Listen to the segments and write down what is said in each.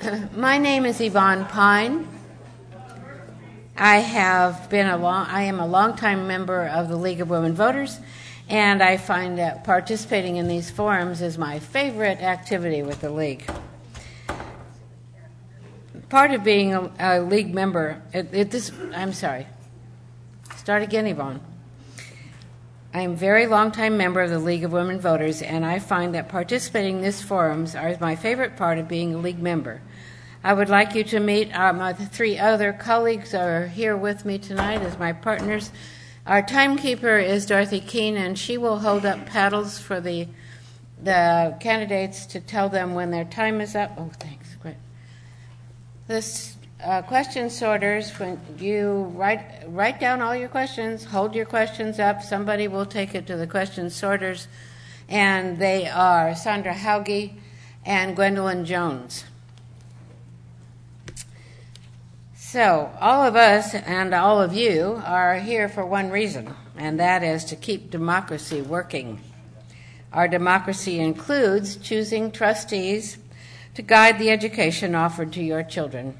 My name is Yvonne Pine. I am a longtime member of the League of Women Voters, and I find that participating in these forums is my favorite activity with the League. Part of being a League member, I'm sorry. Start again, Yvonne. I am a very long-time member of the League of Women Voters, and I find that participating in these forums is my favorite part of being a League member. I would like you to meet my three other colleagues who are here with me tonight as my partners. Our timekeeper is Dorothy Keene, and she will hold up paddles for the candidates to tell them when their time is up. Oh, thanks. Great. This question sorters, when you write down all your questions, hold your questions up, somebody will take it to the question sorters, and they are Sandra Hauge and Gwendolyn Jones. So all of us and all of you are here for one reason, and that is to keep democracy working. Our democracy includes choosing trustees to guide the education offered to your children.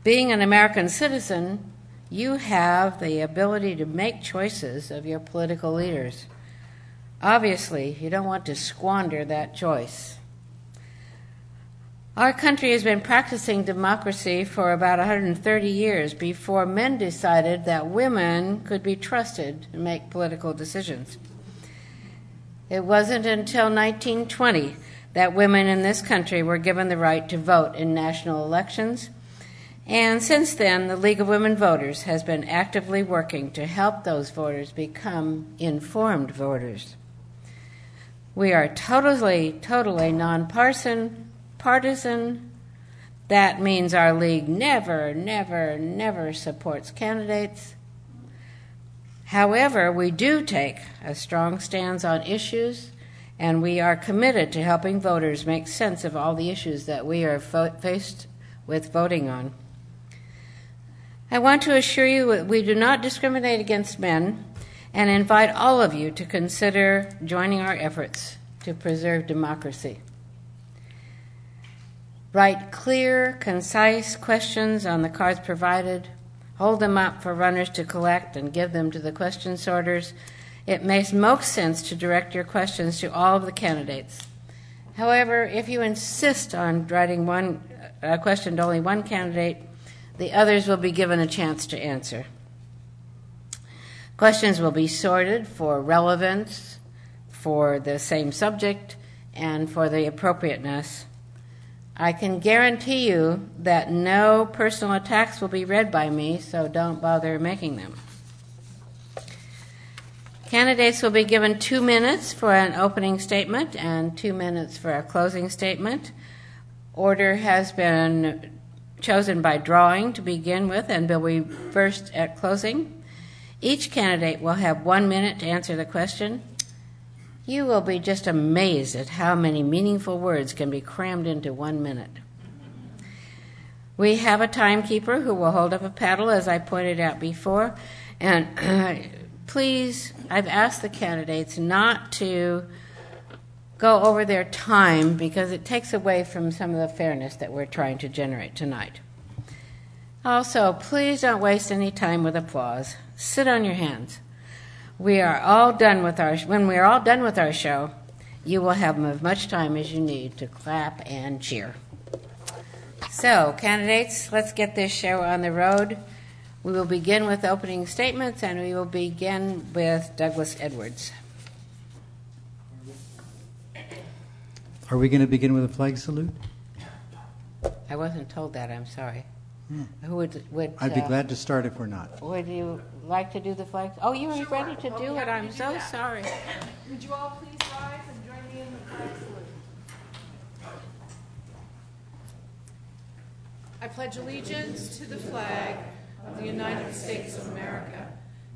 Being an American citizen, you have the ability to make choices of your political leaders. Obviously, you don't want to squander that choice. Our country has been practicing democracy for about 130 years before men decided that women could be trusted to make political decisions. It wasn't until 1920 that women in this country were given the right to vote in national elections. And since then, the League of Women Voters has been actively working to help those voters become informed voters. We are totally nonpartisan. That means our League never supports candidates. However, we do take a strong stance on issues, and we are committed to helping voters make sense of all the issues that we are faced with voting on. I want to assure you that we do not discriminate against men and invite all of you to consider joining our efforts to preserve democracy. Write clear, concise questions on the cards provided. Hold them up for runners to collect and give them to the question sorters. It makes most sense to direct your questions to all of the candidates. However, if you insist on writing a question to only one candidate, the others will be given a chance to answer. Questions will be sorted for relevance, for the same subject, and for the appropriateness. I can guarantee you that no personal attacks will be read by me, so don't bother making them. Candidates will be given 2 minutes for an opening statement and 2 minutes for a closing statement. Order has been chosen by drawing to begin with and will be first at closing. Each candidate will have 1 minute to answer the question. You will be just amazed at how many meaningful words can be crammed into 1 minute. We have a timekeeper who will hold up a paddle, as I pointed out before, and please, I've asked the candidates not to go over their time because it takes away from some of the fairness that we're trying to generate tonight. Also, please don't waste any time with applause. Sit on your hands. When we are all done with our show, you will have as much time as you need to clap and cheer. So, candidates, let's get this show on the road. We will begin with opening statements, and we will begin with Douglas Edwards. Are we going to begin with a flag salute? I wasn't told that. I'm sorry. Who would I'd be glad to start if we're not. Would you like to do the flag? Oh, you were ready to do it. I'm so sorry. Would you all please rise and join me in the flag salute? I pledge allegiance to the flag of the United States of America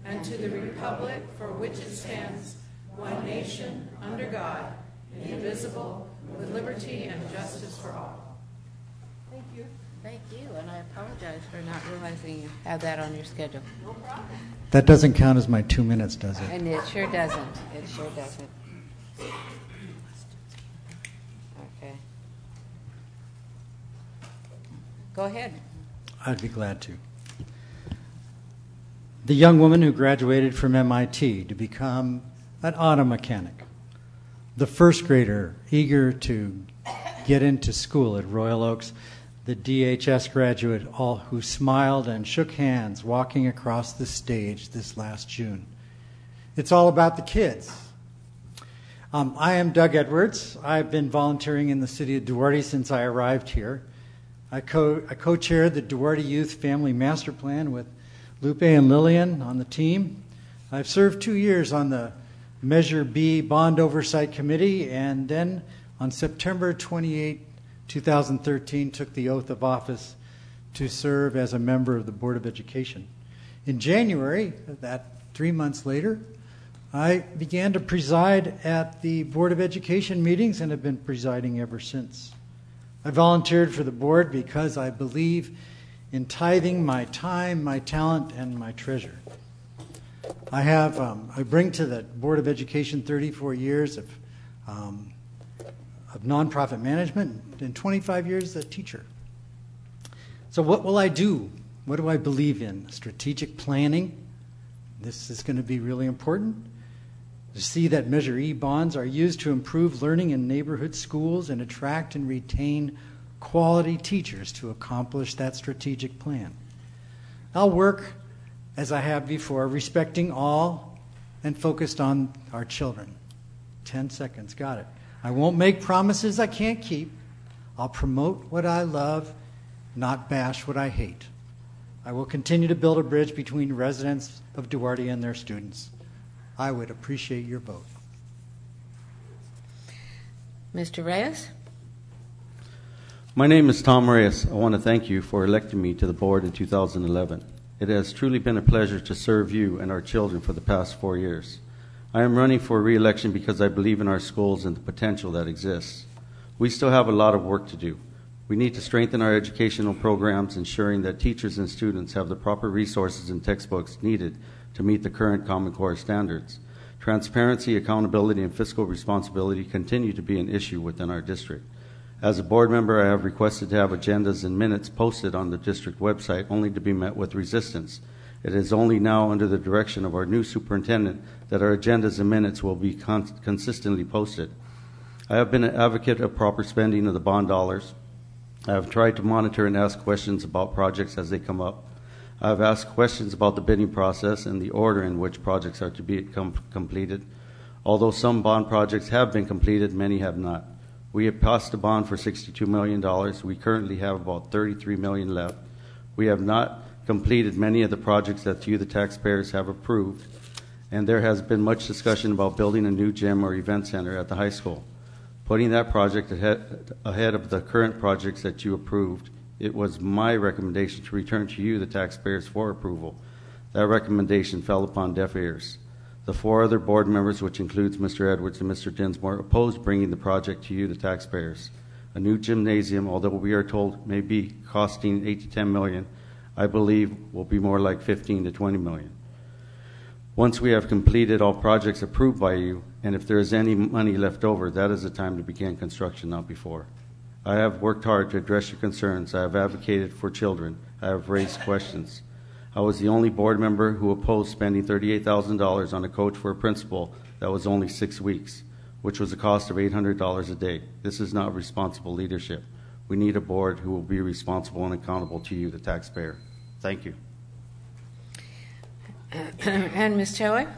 and to the republic for which it stands, one nation, under God, indivisible, with liberty and justice for all. Thank you. Thank you, and I apologize for not realizing you had that on your schedule. No problem. That doesn't count as my 2 minutes, does it? And it sure doesn't. It sure doesn't. Okay. Go ahead. I'd be glad to. The young woman who graduated from MIT to become an auto mechanic. The first grader eager to get into school at Royal Oaks. The DHS graduate all who smiled and shook hands walking across the stage this last June. It's all about the kids. I am Doug Edwards. I've been volunteering in the city of Duarte since I arrived here. I co-chaired the Duarte Youth Family Master Plan with Lupe and Lillian on the team. I've served 2 years on the Measure B Bond Oversight Committee, and then on September 28, 2013, took the oath of office to serve as a member of the Board of Education. In January, that 3 months later, I began to preside at the Board of Education meetings and have been presiding ever since. I volunteered for the board because I believe in tithing my time, my talent, and my treasure. I bring to the Board of Education 34 years of nonprofit management and 25 years as a teacher. So what will I do? What do I believe in? Strategic planning. This is going to be really important. To see that Measure E bonds are used to improve learning in neighborhood schools and attract and retain quality teachers to accomplish that strategic plan. I'll work, as I have before, respecting all and focused on our children. 10 seconds, got it. I won't make promises I can't keep. I'll promote what I love, not bash what I hate. I will continue to build a bridge between residents of Duarte and their students. I would appreciate your vote. Mr. Reyes? My name is Tom Reyes. I want to thank you for electing me to the board in 2011. It has truly been a pleasure to serve you and our children for the past 4 years. I am running for re-election because I believe in our schools and the potential that exists. We still have a lot of work to do. We need to strengthen our educational programs, ensuring that teachers and students have the proper resources and textbooks needed to meet the current Common Core standards. Transparency, accountability, and fiscal responsibility continue to be an issue within our district. As a board member, I have requested to have agendas and minutes posted on the district website, only to be met with resistance. It is only now under the direction of our new superintendent that our agendas and minutes will be consistently posted. I have been an advocate of proper spending of the bond dollars. I have tried to monitor and ask questions about projects as they come up. I have asked questions about the bidding process and the order in which projects are to be completed. Although some bond projects have been completed, many have not. We have passed a bond for $62 million. We currently have about $33 million left. We have not completed many of the projects that you, the taxpayers, have approved, and there has been much discussion about building a new gym or event center at the high school. Putting that project ahead of the current projects that you approved, it was my recommendation to return to you, the taxpayers, for approval. That recommendation fell upon deaf ears. The 4 other board members, which includes Mr. Edwards and Mr. Dinsmore, opposed bringing the project to you, the taxpayers. A new gymnasium, although we are told may be costing $8 to $10 million, I believe will be more like $15 to $20 million. Once we have completed all projects approved by you, and if there is any money left over, that is the time to begin construction, not before. I have worked hard to address your concerns. I have advocated for children. I have raised questions. I was the only board member who opposed spending $38,000 on a coach for a principal that was only 6 weeks, which was a cost of $800 a day. This is not responsible leadership. We need a board who will be responsible and accountable to you, the taxpayer. Thank you. And Ms. Taylor?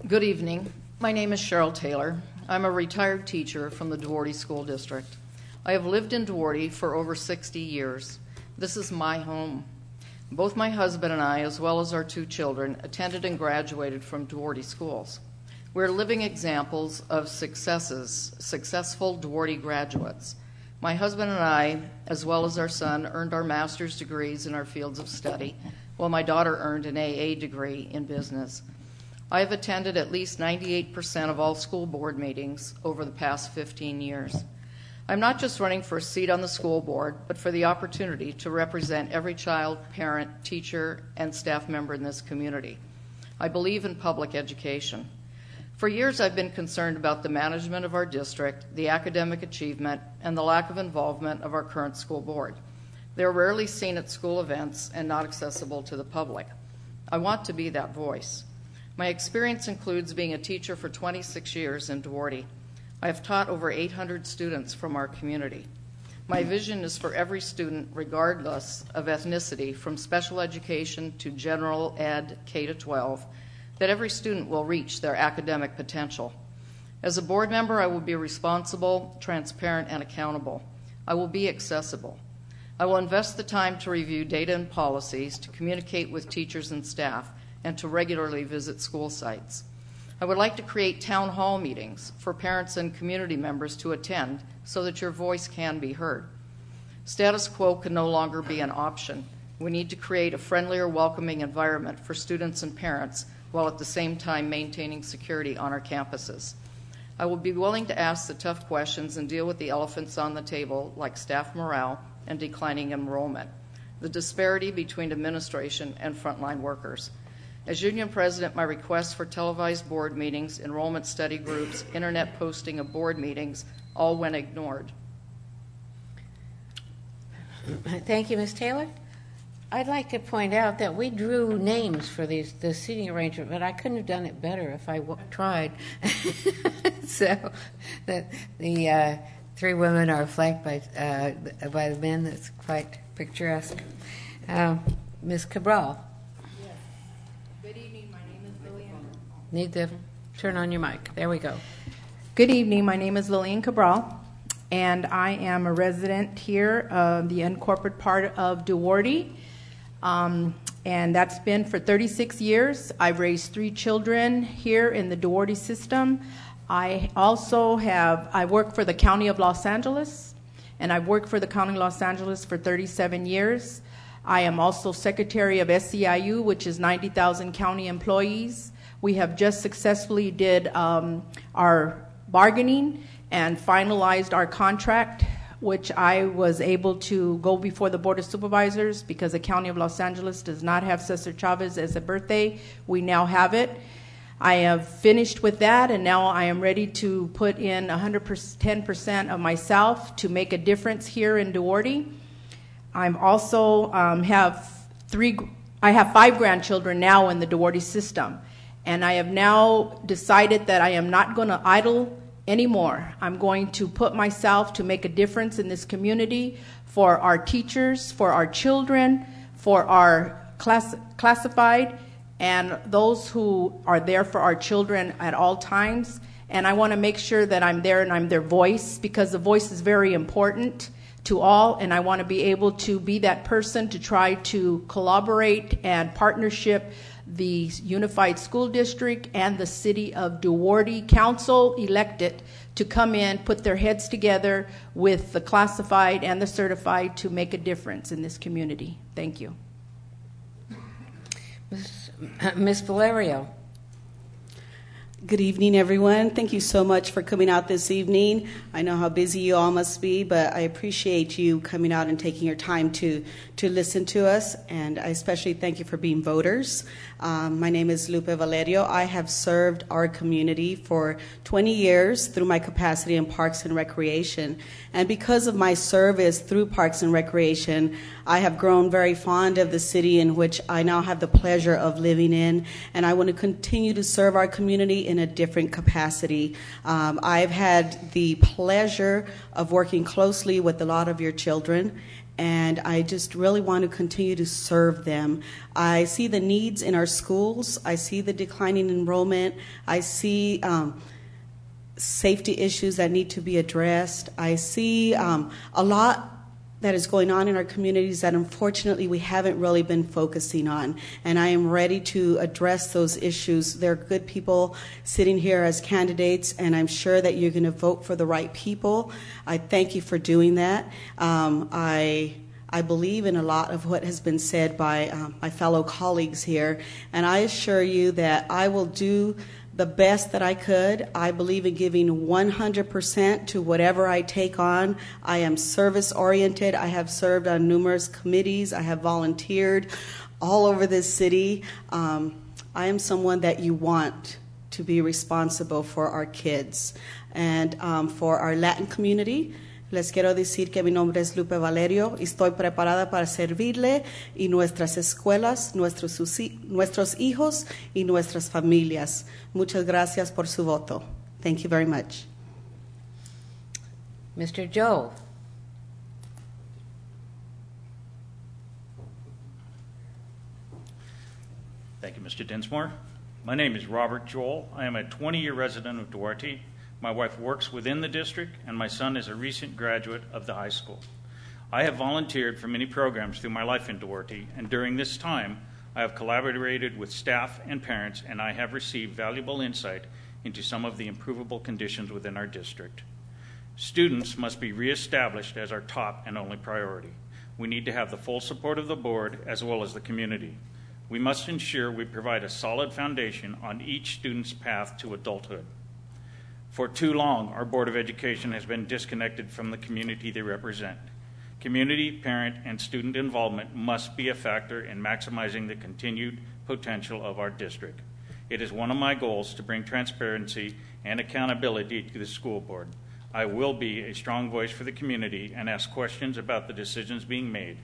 Good evening. My name is Cheryl Taylor. I'm a retired teacher from the Duarte School District. I have lived in Duarte for over 60 years. This is my home. Both my husband and I, as well as our 2 children, attended and graduated from Duarte schools. We're living examples of successful Duarte graduates. My husband and I, as well as our son, earned our master's degrees in our fields of study, while my daughter earned an AA degree in business. I have attended at least 98% of all school board meetings over the past 15 years. I'm not just running for a seat on the school board, but for the opportunity to represent every child, parent, teacher, and staff member in this community. I believe in public education. For years, I've been concerned about the management of our district, the academic achievement, and the lack of involvement of our current school board. They're rarely seen at school events and not accessible to the public. I want to be that voice. My experience includes being a teacher for 26 years in Duarte. I have taught over 800 students from our community. My vision is for every student, regardless of ethnicity, from special education to general ed K-12, that every student will reach their academic potential. As a board member, I will be responsible, transparent, and accountable. I will be accessible. I will invest the time to review data and policies, to communicate with teachers and staff, and to regularly visit school sites. I would like to create town hall meetings for parents and community members to attend so that your voice can be heard. Status quo can no longer be an option. We need to create a friendlier, welcoming environment for students and parents while at the same time maintaining security on our campuses. I will be willing to ask the tough questions and deal with the elephants on the table, like staff morale and declining enrollment, the disparity between administration and frontline workers. As union president, my requests for televised board meetings, enrollment study groups, internet posting of board meetings, all went ignored. Thank you, Ms. Taylor. I'd like to point out that we drew names for this seating arrangement, but I couldn't have done it better if I tried. So the three women are flanked by the men. That's quite picturesque. Ms. Cabral. Yes. Good evening. My name is Lillian. Need to turn on your mic. There we go. Good evening. My name is Lillian Cabral, and I am a resident here of the unincorporated part of Duarte. And that's been for 36 years. I've raised 3 children here in the Duarte system. I work for the County of Los Angeles, and I've worked for the County of Los Angeles for 37 years. I am also secretary of SEIU, which is 90,000 county employees. We have just successfully did our bargaining and finalized our contract, which I was able to go before the Board of Supervisors because the County of Los Angeles does not have Cesar Chavez as a birthday. We now have it. I have finished with that, and now I am ready to put in 110% of myself to make a difference here in Duarte. I'm also I have 5 grandchildren now in the Duarte system, and I have now decided that I am not going to idle anymore. I'm going to put myself to make a difference in this community for our teachers, for our children, for our classified, and those who are there for our children at all times. And I want to make sure that I'm there and I'm their voice, because the voice is very important to all, and I want to be able to be that person to try to collaborate and partnership the Unified School District and the City of Duarte Council elected to come in, put their heads together with the classified and the certified to make a difference in this community. Thank you. Ms. Valerio. Good evening, everyone. Thank you so much for coming out this evening. I know how busy you all must be, but I appreciate you coming out and taking your time to listen to us, and I especially thank you for being voters. My name is Lupe Valerio. I have served our community for 20 years through my capacity in Parks and Recreation, and because of my service through Parks and Recreation, I have grown very fond of the city in which I now have the pleasure of living in, and I want to continue to serve our community in a different capacity. I've had the pleasure of working closely with a lot of your children, and I just really want to continue to serve them. I see the needs in our schools. I see the declining enrollment. I see safety issues that need to be addressed. I see a lot that is going on in our communities that unfortunately we haven't really been focusing on. And I am ready to address those issues. There are good people sitting here as candidates, and I'm sure that you're going to vote for the right people. I thank you for doing that. I believe in a lot of what has been said by my fellow colleagues here, and I assure you that I will do the best that I could. I believe in giving 100% to whatever I take on. I am service-oriented. I have served on numerous committees. I have volunteered all over this city. I am someone that you want to be responsible for our kids. And for our Latin community, les quiero decir que mi nombre es Lupe Valerio y estoy preparada para servirle y nuestras escuelas, nuestros hijos y nuestras familias. Muchas gracias por su voto. Thank you very much. Mr. Joel. Thank you, Mr. Dinsmore. My name is Robert Joel. I am a 20-year resident of Duarte. My wife works within the district, and my son is a recent graduate of the high school. I have volunteered for many programs through my life in Duarte, and during this time, I have collaborated with staff and parents, and I have received valuable insight into some of the improvable conditions within our district. Students must be reestablished as our top and only priority. We need to have the full support of the board as well as the community. We must ensure we provide a solid foundation on each student's path to adulthood. For too long, our Board of Education has been disconnected from the community they represent. Community, parent, and student involvement must be a factor in maximizing the continued potential of our district. It is one of my goals to bring transparency and accountability to the school board. I will be a strong voice for the community and ask questions about the decisions being made.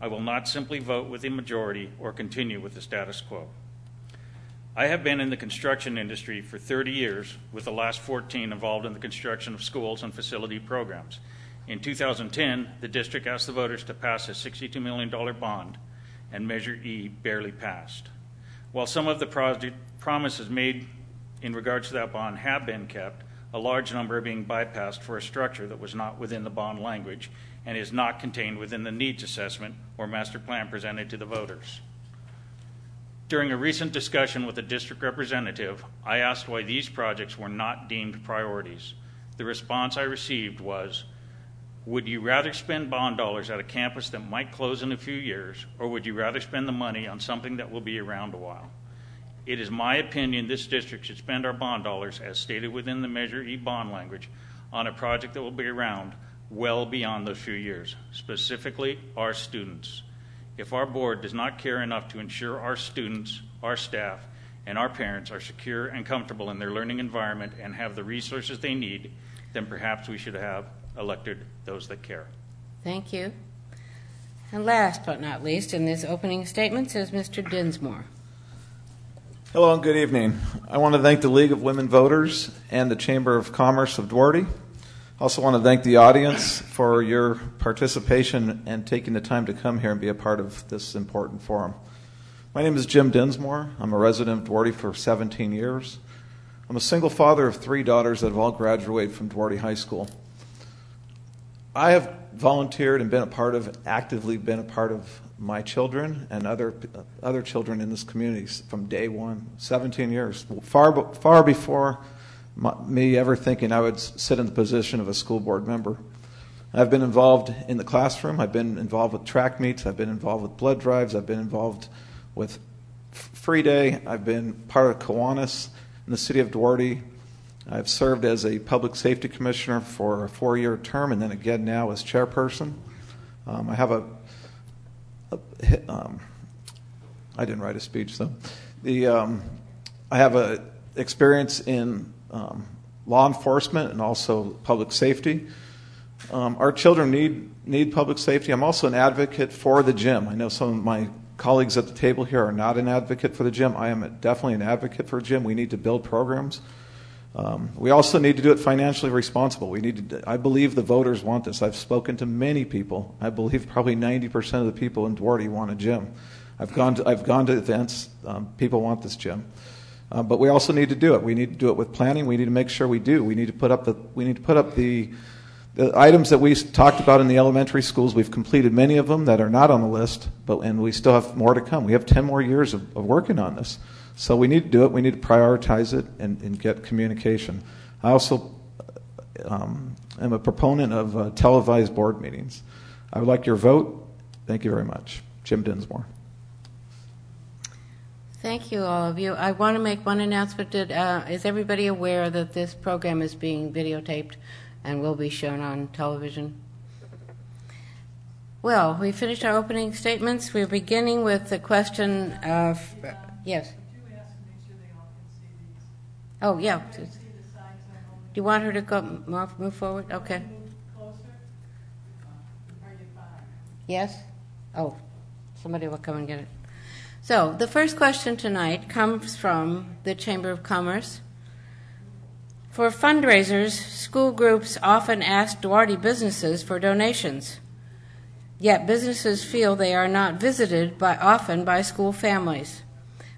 I will not simply vote with the majority or continue with the status quo. I have been in the construction industry for 30 years, with the last 14 involved in the construction of schools and facility programs. In 2010, the district asked the voters to pass a $62 million bond, and Measure E barely passed. While some of the promises made in regards to that bond have been kept, a large number are being bypassed for a structure that was not within the bond language and is not contained within the needs assessment or master plan presented to the voters. During a recent discussion with a district representative, I asked why these projects were not deemed priorities. The response I received was, would you rather spend bond dollars at a campus that might close in a few years, or would you rather spend the money on something that will be around a while? It is my opinion this district should spend our bond dollars, as stated within the Measure E bond language, on a project that will be around well beyond those few years, specifically our students. If our board does not care enough to ensure our students, our staff, and our parents are secure and comfortable in their learning environment and have the resources they need, then perhaps we should have elected those that care. Thank you. And last but not least, in this opening statement is Mr. Dinsmore. Hello and good evening. I want to thank the League of Women Voters and the Chamber of Commerce of Duarte. I also want to thank the audience for your participation and taking the time to come here and be a part of this important forum. My name is Jim Dinsmore. I'm a resident of Duarte for 17 years. I'm a single father of 3 daughters that have all graduated from Duarte High School. I have volunteered and actively been a part of my children and other children in this community from day one, 17 years, far before me ever thinking I would sit in the position of a school board member. I've been involved in the classroom. I've been involved with track meets. I've been involved with blood drives. I've been involved with Free Day. I've been part of Kiwanis in the city of Duarte. I've served as a public safety commissioner for a 4-year term, and then again now as chairperson. I have I didn't write a speech, though. I have a experience in law enforcement and also public safety. Our children need public safety. I'm also an advocate for the gym. I know some of my colleagues at the table here are not an advocate for the gym. I am definitely an advocate for a gym. We need to build programs. We also need to do it financially responsible. I believe the voters want this. I've spoken to many people. I believe probably 90% of the people in Duarte want a gym. I've gone to events. People want this gym. But we also need to do it. We need to do it with planning. We need to make sure we do. We need to put up the items that we talked about in the elementary schools. We've completed many of them that are not on the list, and we still have more to come. We have 10 more years of working on this. So we need to do it. We need to prioritize it and get communication. I also am a proponent of televised board meetings. I would like your vote. Thank you very much. Jim Dinsmore. Thank you, all of you. I want to make one announcement. Is everybody aware that this program is being videotaped and will be shown on television? Well, we finished our opening statements. We're beginning with the question of... Yes? Oh, yeah. Do you want her to go move forward? Okay. Yes? Oh, somebody will come and get it. So the first question tonight comes from the Chamber of Commerce. For fundraisers, school groups often ask Duarte businesses for donations. Yet businesses feel they are not visited often by school families.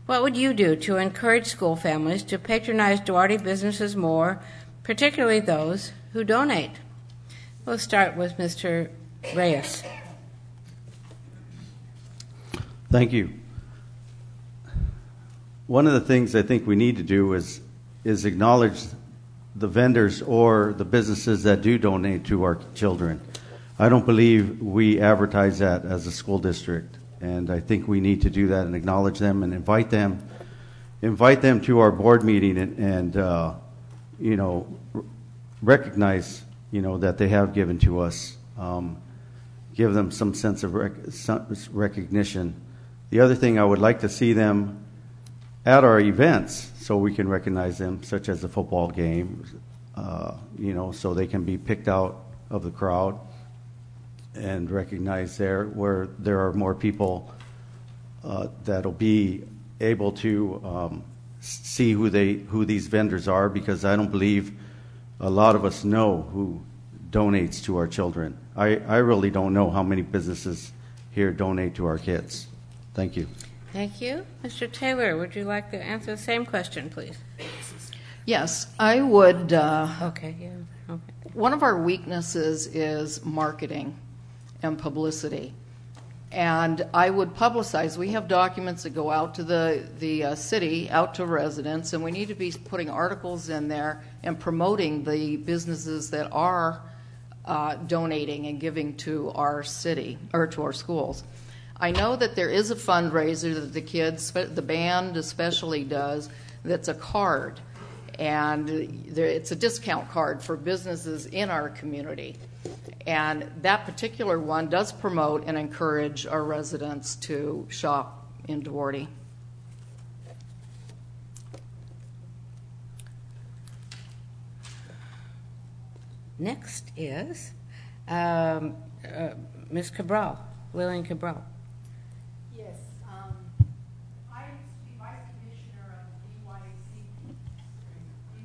What would you do to encourage school families to patronize Duarte businesses more, particularly those who donate? We'll start with Mr. Reyes. Thank you. One of the things I think we need to do is acknowledge the vendors or the businesses that do donate to our children. I don't believe we advertise that as a school district, and I think we need to do that and acknowledge them and invite them to our board meeting and recognize that they have given to us, give them some sense of recognition. The other thing, I would like to see them at our events so we can recognize them, such as a football game, so they can be picked out of the crowd and recognized there, where there are more people that'll be able to see who these vendors are, because I don't believe a lot of us know who donates to our children. I really don't know how many businesses here donate to our kids. Thank you. Thank you. Mr. Taylor, would you like to answer the same question, please? Yes, I would. Okay, yeah. Okay. One of our weaknesses is marketing and publicity. And I would publicize. We have documents that go out to the city, out to residents, and we need to be putting articles in there and promoting the businesses that are donating and giving to our city, or to our schools. I know that there is a fundraiser that the kids, the band especially, does, that's a card. And it's a discount card for businesses in our community. And that particular one does promote and encourage our residents to shop in Duarte. Next is Ms. Cabral, Lillian Cabral. Yes, I used to be vice commissioner of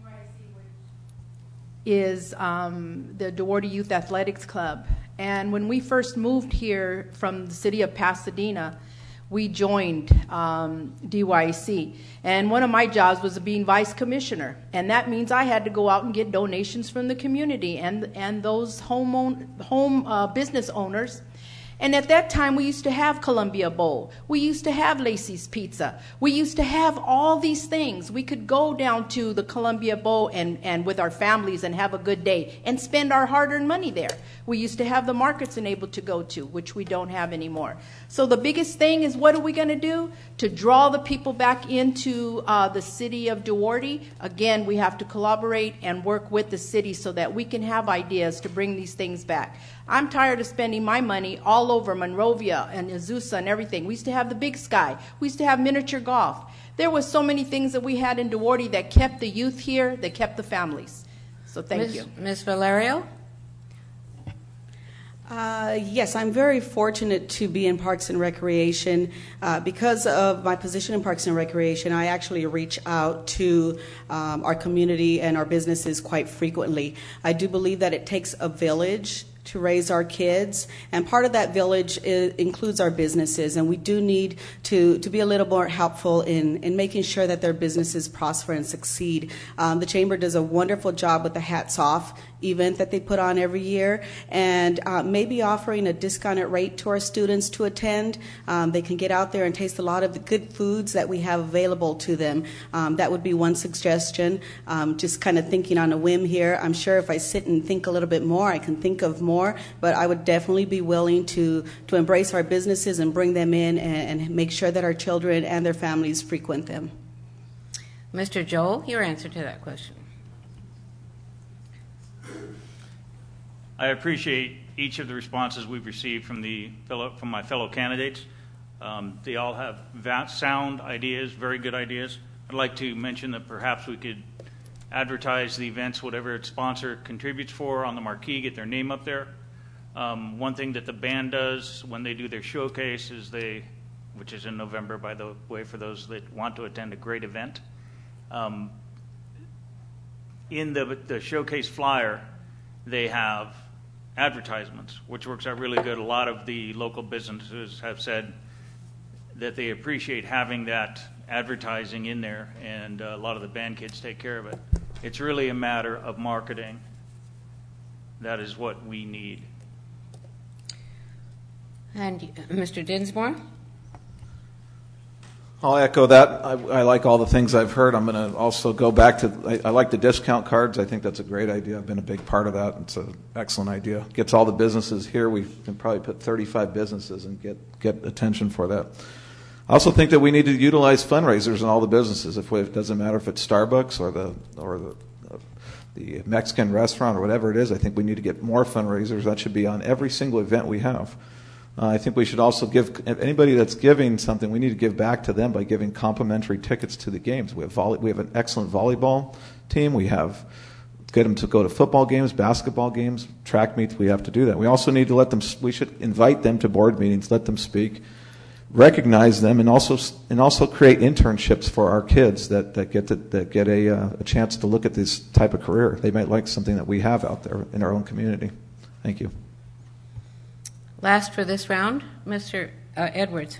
DYC, which is the Duarte Youth Athletics Club. And when we first moved here from the city of Pasadena, we joined DYC. And one of my jobs was being vice commissioner. And that means I had to go out and get donations from the community and those home business owners. And at that time, we used to have Columbia Bowl. We used to have Lacey's Pizza. We used to have all these things. We could go down to the Columbia Bowl and with our families and have a good day and spend our hard-earned money there. We used to have the markets enabled to go to, which we don't have anymore. So the biggest thing is, what are we going to do to draw the people back into the city of Duarte? Again, we have to collaborate and work with the city so that we can have ideas to bring these things back. I'm tired of spending my money all over Monrovia and Azusa and everything. We used to have the Big Sky. We used to have miniature golf. There was so many things that we had in Duarte that kept the youth here, that kept the families. So thank you. Ms. Valerio? Yes, I'm very fortunate to be in Parks and Recreation. Because of my position in Parks and Recreation, I actually reach out to our community and our businesses quite frequently. I do believe that it takes a village to raise our kids, and part of that village includes our businesses, and we do need to be a little more helpful in making sure that their businesses prosper and succeed. The Chamber does a wonderful job with the Hats Off event that they put on every year, and maybe offering a discounted rate to our students to attend. They can get out there and taste a lot of the good foods that we have available to them. That would be one suggestion. Just kind of thinking on a whim here. I'm sure if I sit and think a little bit more, I can think of more, but I would definitely be willing to embrace our businesses and bring them in and make sure that our children and their families frequent them. Mr. Joel, your answer to that question. I appreciate each of the responses we've received from my fellow candidates. They all have sound ideas, very good ideas. I'd like to mention that perhaps we could advertise the events, whatever its sponsor contributes for, on the marquee, get their name up there. One thing that the band does when they do their showcase is which is in November, by the way, for those that want to attend a great event. In the showcase flyer, they have advertisements, which works out really good. A lot of the local businesses have said that they appreciate having that advertising in there, and a lot of the band kids take care of it. It's really a matter of marketing. That is what we need. And Mr. Dinsmore? I'll echo that. I like all the things I've heard. I'm going to also go back to, I like the discount cards. I think that's a great idea. I've been a big part of that. It's an excellent idea. Gets all the businesses here. We can probably put 35 businesses and get attention for that. I also think that we need to utilize fundraisers in all the businesses. It doesn't matter if it's Starbucks or the Mexican restaurant or whatever it is. I think we need to get more fundraisers. That should be on every single event we have. I think we should also give anybody that's giving something. We need to give back to them by giving complimentary tickets to the games. We have an excellent volleyball team. Get them to go to football games, basketball games, track meets. We have to do that. We also need to let them. We should invite them to board meetings, let them speak, recognize them, and also create internships for our kids that get a chance to look at this type of career. They might like something that we have out there in our own community. Thank you. Last for this round, Mr. Edwards.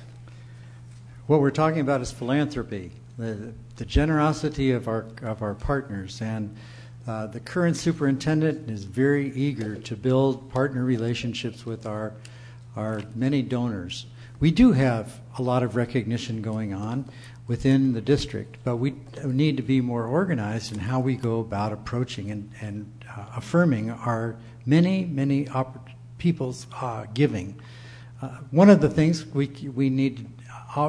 What we're talking about is philanthropy, the generosity of our partners, and the current superintendent is very eager to build partner relationships with our many donors. We do have a lot of recognition going on within the district, but we need to be more organized in how we go about approaching and affirming our many people's giving. One of the things we need,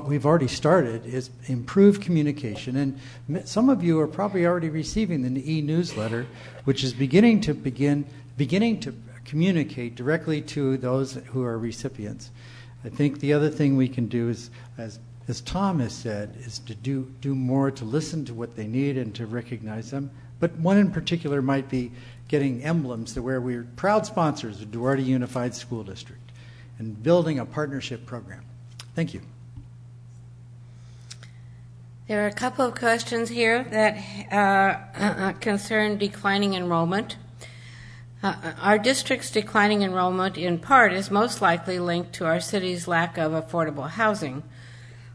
we've already started, is improved communication. And some of you are probably already receiving the e-newsletter, which is beginning to communicate directly to those who are recipients. I think the other thing we can do is, as Tom has said, is to do more to listen to what they need and to recognize them. But one in particular might be getting emblems to where we're proud sponsors of Duarte Unified School District and building a partnership program. Thank you. There are a couple of questions here that concern declining enrollment. Our district's declining enrollment in part is most likely linked to our city's lack of affordable housing.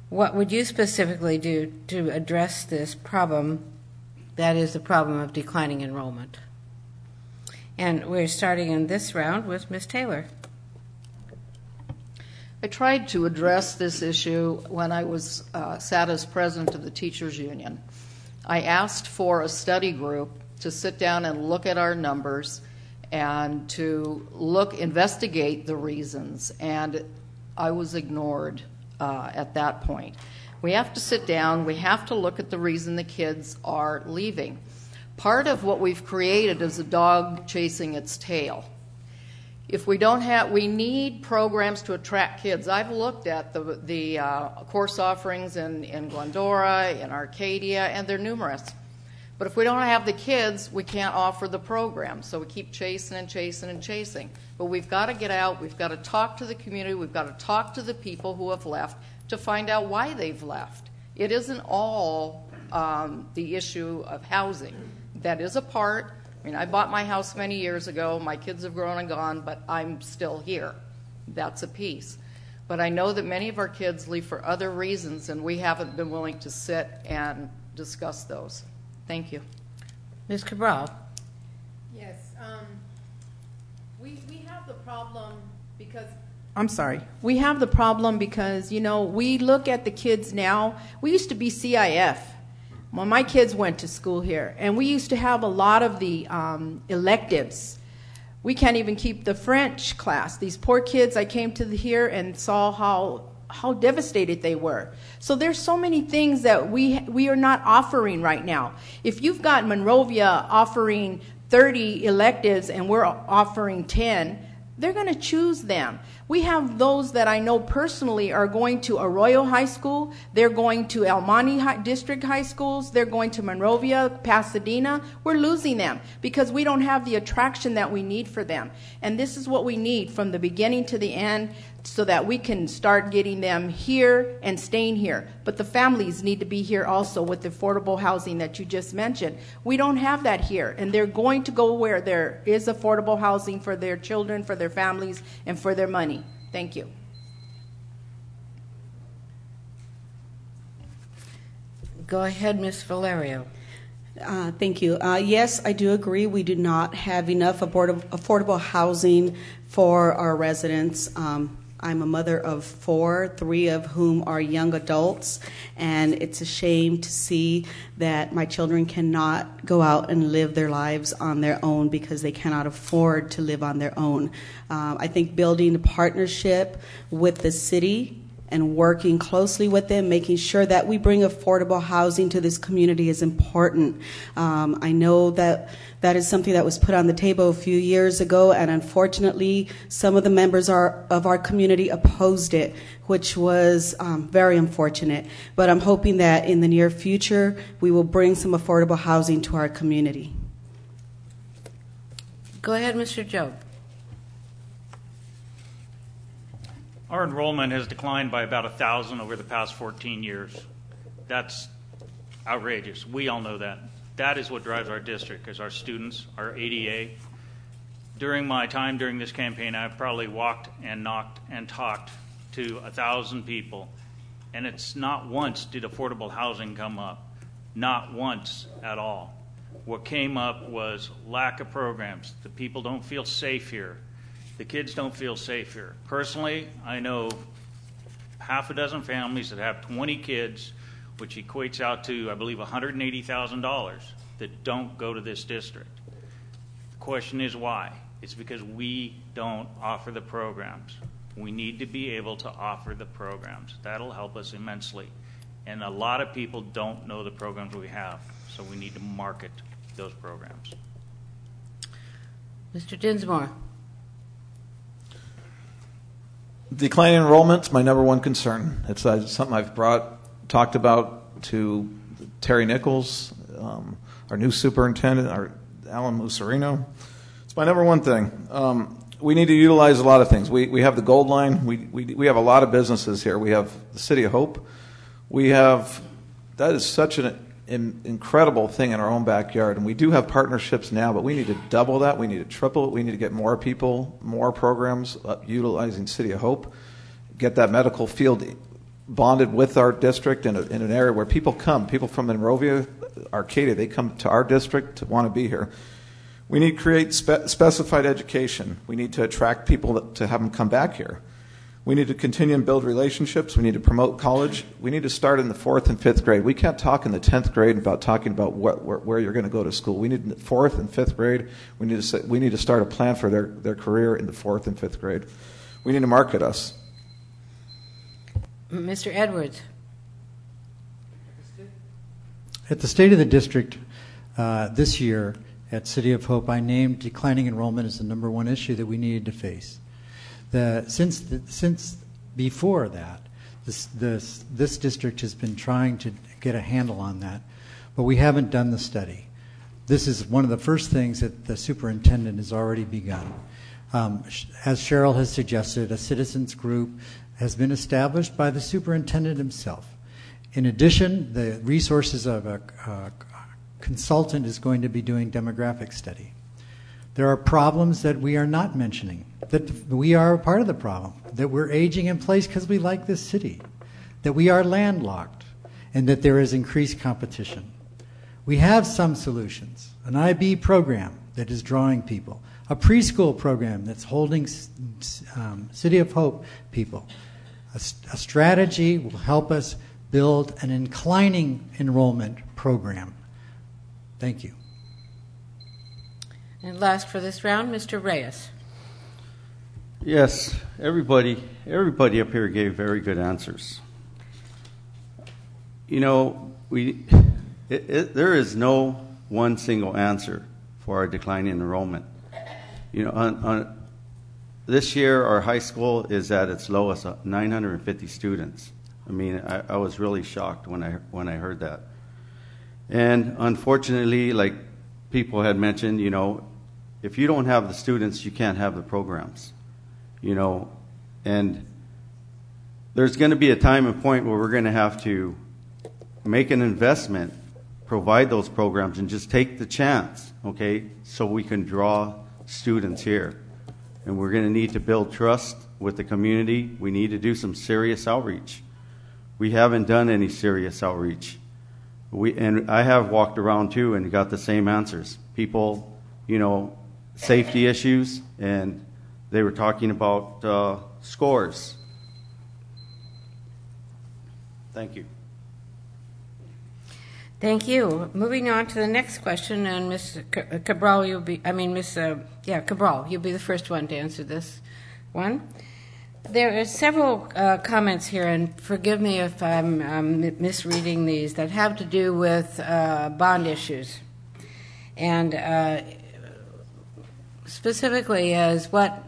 What would you specifically do to address this problem, that is the problem of declining enrollment? And we're starting in this round with Ms. Taylor. I tried to address this issue when I was sat as president of the teachers union. I asked for a study group to sit down and look at our numbers and to investigate the reasons, and I was ignored at that point. We have to sit down, we have to look at the reason the kids are leaving. Part of what we've created is a dog chasing its tail. If we don't have, we need programs to attract kids. I've looked at the course offerings in Glendora, in Arcadia, and they're numerous. But if we don't have the kids, we can't offer the program. So we keep chasing and chasing and chasing. But we've got to get out. We've got to talk to the community. We've got to talk to the people who have left to find out why they've left. It isn't all the issue of housing. That is a part. I mean, I bought my house many years ago. My kids have grown and gone, but I'm still here. That's a piece. But I know that many of our kids leave for other reasons, and we haven't been willing to sit and discuss those. Thank you. Ms. Cabral. Yes. We have the problem because... I'm sorry. We have the problem because, we look at the kids now. We used to be CIF. Well, my kids went to school here, and we used to have a lot of the electives. We can't even keep the French class. These poor kids, I came to here and saw how devastated they were. So there's so many things that we are not offering right now. If you've got Monrovia offering 30 electives and we're offering 10, They're going to choose them. We have those that I know personally are going to Arroyo High School. They're going to El Monte District High Schools. They're going to Monrovia, Pasadena. We're losing them because we don't have the attraction that we need for them. And this is what we need from the beginning to the end so that we can start getting them here and staying here. But the families need to be here also with the affordable housing that you just mentioned. We don't have that here. And they're going to go where there is affordable housing for their children, for their families, and for their money. Thank you. Go ahead, Ms. Valerio. Thank you. Yes, I do agree. We do not have enough affordable housing for our residents. I'm a mother of 4, 3 of whom are young adults, and it's a shame to see that my children cannot go out and live their lives on their own because they cannot afford to live on their own. I think building a partnership with the city and working closely with them, making sure that we bring affordable housing to this community is important. I know that that is something that was put on the table a few years ago, and unfortunately, some of the members of our community opposed it, which was very unfortunate. But I'm hoping that in the near future, we will bring some affordable housing to our community. Go ahead, Mr. Jobe. Our enrollment has declined by about 1,000 over the past 14 years. That's outrageous. We all know that. That is what drives our district, is our students, our ADA. During my time during this campaign, I've probably walked and knocked and talked to 1,000 people, and it's not once did affordable housing come up. Not once at all. What came up was lack of programs. The people don't feel safe here. The kids don't feel safe here. Personally, I know half a dozen families that have 20 kids, which equates out to, I believe, $180,000 that don't go to this district. The question is why? It's because we don't offer the programs. We need to be able to offer the programs. That'll help us immensely. And a lot of people don't know the programs we have, so we need to market those programs. Mr. Dinsmore. Declining enrollment is my number one concern. It's something I've talked about to Terry Nichols, our new superintendent, our Alan Musarino. It's my number one thing. We need to utilize a lot of things. We have the Gold Line. We have a lot of businesses here. We have the City of Hope. That is such an incredible thing in our own backyard, and we do have partnerships now, but we need to double that. We need to triple it. We need to get more people, more programs utilizing City of Hope, get that medical field bonded with our district in an area where people from Monrovia, Arcadia, they come to our district to want to be here. We need to create specified education. We need to attract people to have them come back here. We need to continue and build relationships. We need to promote college. We need to start in the 4th and 5th grade. We can't talk in the 10th grade about talking about where you're going to go to school. We need in the 4th and 5th grade. We need to start a plan for their career in the 4th and 5th grade. We need to market us. Mr. Edwards. At the State of the District this year at City of Hope, I named declining enrollment as the number one issue that we needed to face. Since before that, this district has been trying to get a handle on that, but we haven't done the study. This is one of the first things that the superintendent has already begun. As Cheryl has suggested, a citizens group has been established by the superintendent himself. In addition, the resources of a consultant is going to be doing demographic study. There are problems that we are not mentioning, that we are a part of the problem, that we're aging in place because we like this city, that we are landlocked, and that there is increased competition. We have some solutions, an IB program that is drawing people, a preschool program that's holding City of Hope people. A strategy will help us build an inclining enrollment program. Thank you. And last for this round, Mr. Reyes. Yes, everybody up here gave very good answers. You know, there is no one single answer for our declining enrollment. You know, this year our high school is at its lowest, 950 students. I mean, I was really shocked when I heard that. And unfortunately, like people had mentioned, you know, if you don't have the students, you can't have the programs, you know. And there's going to be a time and point where we're going to have to make an investment, provide those programs, and just take the chance, okay, so we can draw students here. And we're going to need to build trust with the community. We need to do some serious outreach. We haven't done any serious outreach. And I have walked around too and got the same answers. People, you know, safety issues, and they were talking about scores. Thank you. Thank you. Moving on to the next question, and Ms. Cabral, Cabral, you'll be the first one to answer this one. There are several comments here, and forgive me if I'm misreading these, that have to do with bond issues. And specifically as what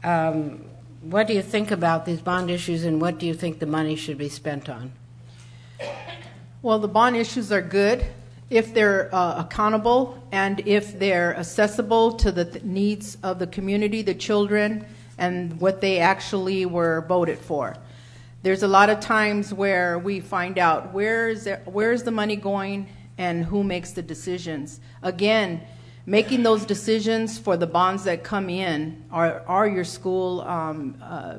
do you think about these bond issues, and what do you think the money should be spent on? Well, the bond issues are good if they're accountable and if they're accessible to the needs of the community, the children, and what they actually were voted for. There's a lot of times where we find out where is the money going and who makes the decisions. Again, making those decisions for the bonds that come in are your school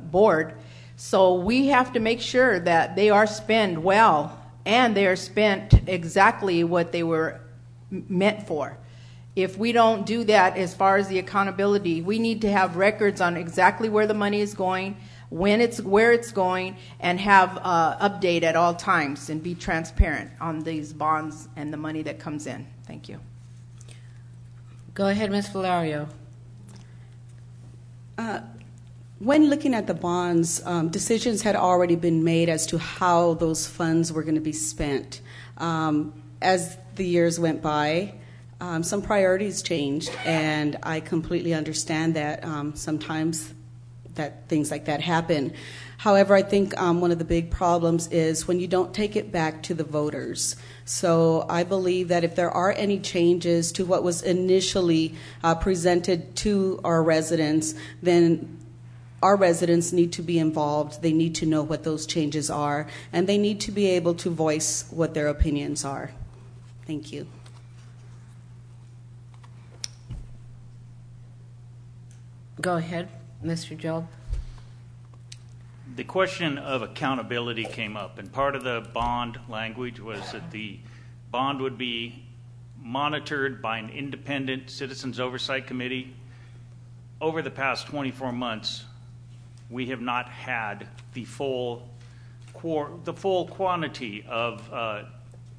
board. So we have to make sure that they are spent well and they are spent exactly what they were meant for. If we don't do that as far as the accountability, we need to have records on exactly where the money is going, where it's going, and have update at all times and be transparent on these bonds and the money that comes in. Thank you. Go ahead, Ms. Valerio. When looking at the bonds, decisions had already been made as to how those funds were going to be spent. As the years went by, some priorities changed, and I completely understand that sometimes that things like that happen. However, I think one of the big problems is when you don't take it back to the voters. So I believe that if there are any changes to what was initially presented to our residents, then our residents need to be involved. They need to know what those changes are, and they need to be able to voice what their opinions are. Thank you. Go ahead, Mr. Job. The question of accountability came up, and part of the bond language was that the bond would be monitored by an independent Citizens Oversight Committee. Over the past 24 months, we have not had the full quantity of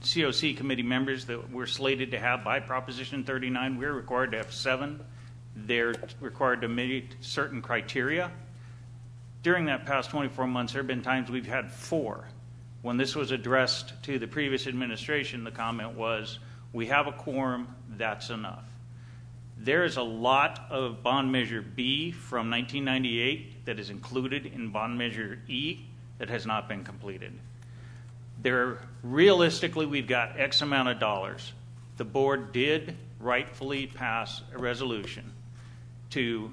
COC committee members that we're slated to have by Proposition 39. We're required to have 7. They're required to meet certain criteria. During that past 24 months, there have been times we've had 4. When this was addressed to the previous administration, the comment was, we have a quorum, that's enough. There is a lot of Bond Measure B from 1998 that is included in Bond Measure E that has not been completed. Realistically, we've got X amount of dollars. The board did rightfully pass a resolution to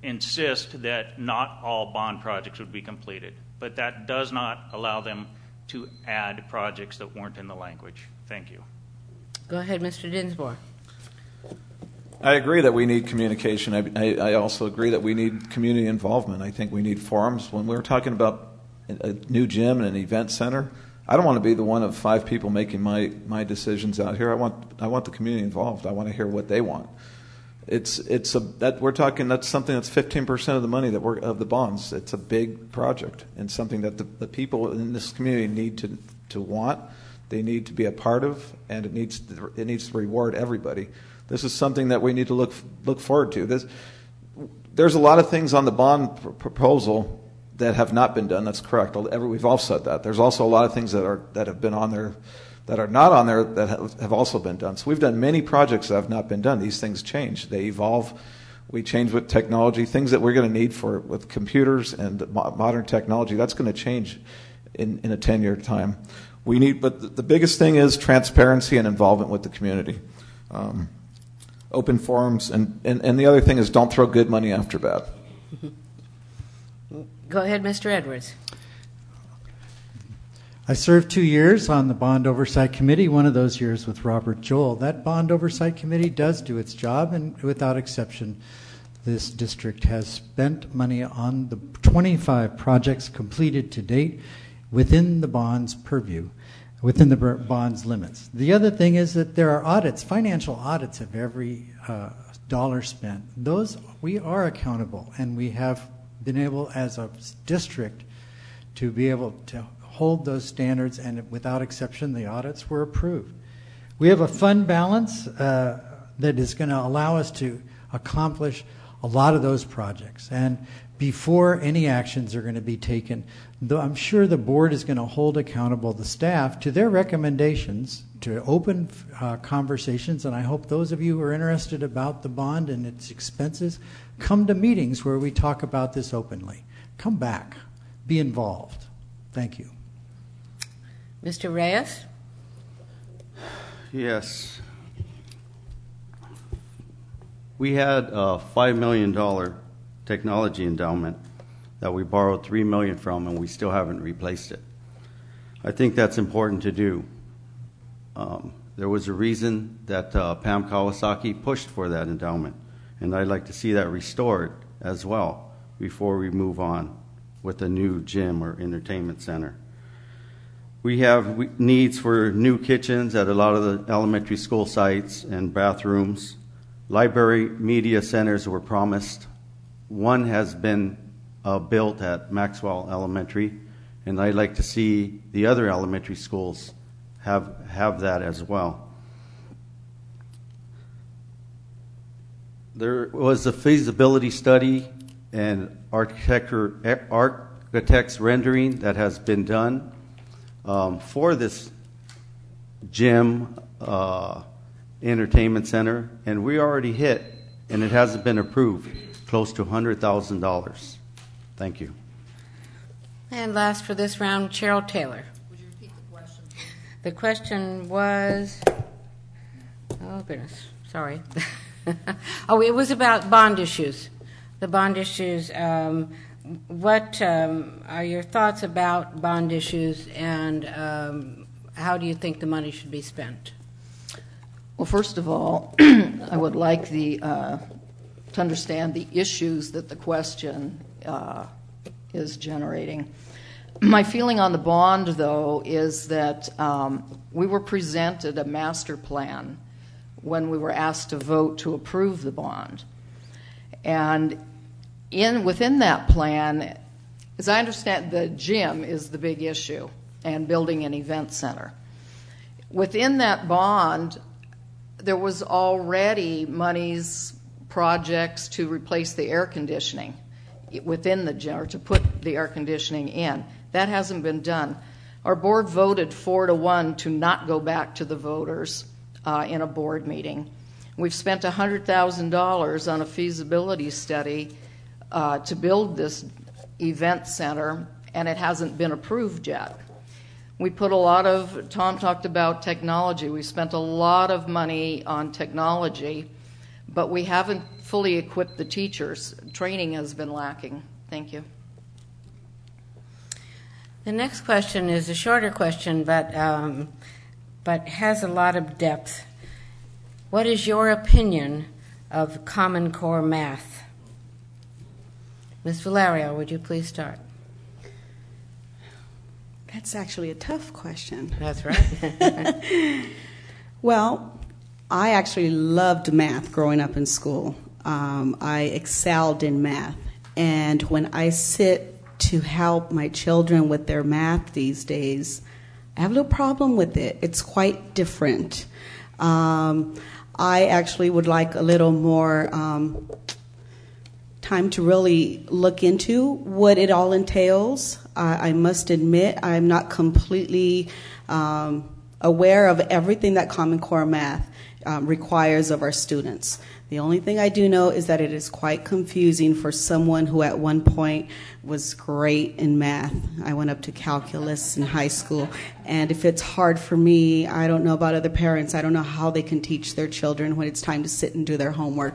insist that not all bond projects would be completed, but that does not allow them to add projects that weren't in the language. Thank you. Go ahead, Mr. Dinsmore. I agree that we need communication. I also agree that we need community involvement. I think we need forums. When we're talking about a new gym and an event center, I don't want to be the one of 5 people making my decisions out here. I want the community involved. I want to hear what they want. That's something that's 15% of the money of the bonds. It's a big project and something that the people in this community need to want. They need to be a part of, and it needs to reward everybody. This is something that we need to look forward to. There's a lot of things on the bond proposal that have not been done. That's correct. We've all said that. There's also a lot of things that have been on there that are not on there that have also been done. So we've done many projects that have not been done. These things change. They evolve we change with technology, things that we're going to need with computers and modern technology. That's going to change in a 10-year time. But the biggest thing is transparency and involvement with the community. Open forums, and the other thing is don't throw good money after bad. Go ahead, Mr. Edwards. I served 2 years on the Bond Oversight Committee, one of those years with Robert Joel. That Bond Oversight Committee does do its job, and without exception, this district has spent money on the 25 projects completed to date within the bond's purview, within the bond's limits. The other thing is that there are audits, financial audits of every dollar spent. Those, we are accountable, and we have been able as a district to be able to hold those standards, and without exception, the audits were approved. We have a fund balance that is going to allow us to accomplish a lot of those projects. And before any actions are going to be taken, though I'm sure the board is going to hold accountable the staff to their recommendations, to open conversations, and I hope those of you who are interested about the bond and its expenses come to meetings where we talk about this openly. Come back. Be involved. Thank you. Mr. Reyes? Yes. We had a $5 million technology endowment that we borrowed $3 million from, and we still haven't replaced it. I think that's important to do. There was a reason that Pam Kawasaki pushed for that endowment, and I'd like to see that restored as well before we move on with a new gym or entertainment center. We have needs for new kitchens at a lot of the elementary school sites and bathrooms. Library media centers were promised. One has been built at Maxwell Elementary, and I'd like to see the other elementary schools have that as well. There was a feasibility study and architect's rendering that has been done for this gym entertainment center, and we already hit, and it hasn't been approved, close to $100,000. Thank you. And last for this round, Cheryl Taylor. Would you repeat the question? The question was, oh goodness, sorry. Oh, it was about bond issues. The bond issues. What are your thoughts about bond issues, and how do you think the money should be spent? Well, first of all, I would like to understand the issues that the question is generating. My feeling on the bond, though, is that we were presented a master plan when we were asked to vote to approve the bond. And within that plan, as I understand, the gym is the big issue, and building an event center. Within that bond, there was already monies, projects to replace the air conditioning within the gym, or to put the air conditioning in. That hasn't been done. Our board voted 4-1 to not go back to the voters in a board meeting. We've spent $100,000 on a feasibility study to build this event center, and it hasn't been approved yet. We put Tom talked about technology. We spent a lot of money on technology, but we haven't fully equipped the teachers. Training has been lacking. Thank you. The next question is a shorter question, but has a lot of depth. What is your opinion of Common Core math? Ms. Valerio, would you please start? That's actually a tough question. That's right. Well, I actually loved math growing up in school. I excelled in math. And when I sit to help my children with their math these days, I have a little problem with it. It's quite different. I actually would like a little more time to really look into what it all entails. I must admit I'm not completely aware of everything that Common Core math requires of our students. The only thing I do know is that it is quite confusing for someone who at one point was great in math. I went up to calculus in high school, and if it's hard for me, I don't know about other parents. I don't know how they can teach their children when it's time to sit and do their homework.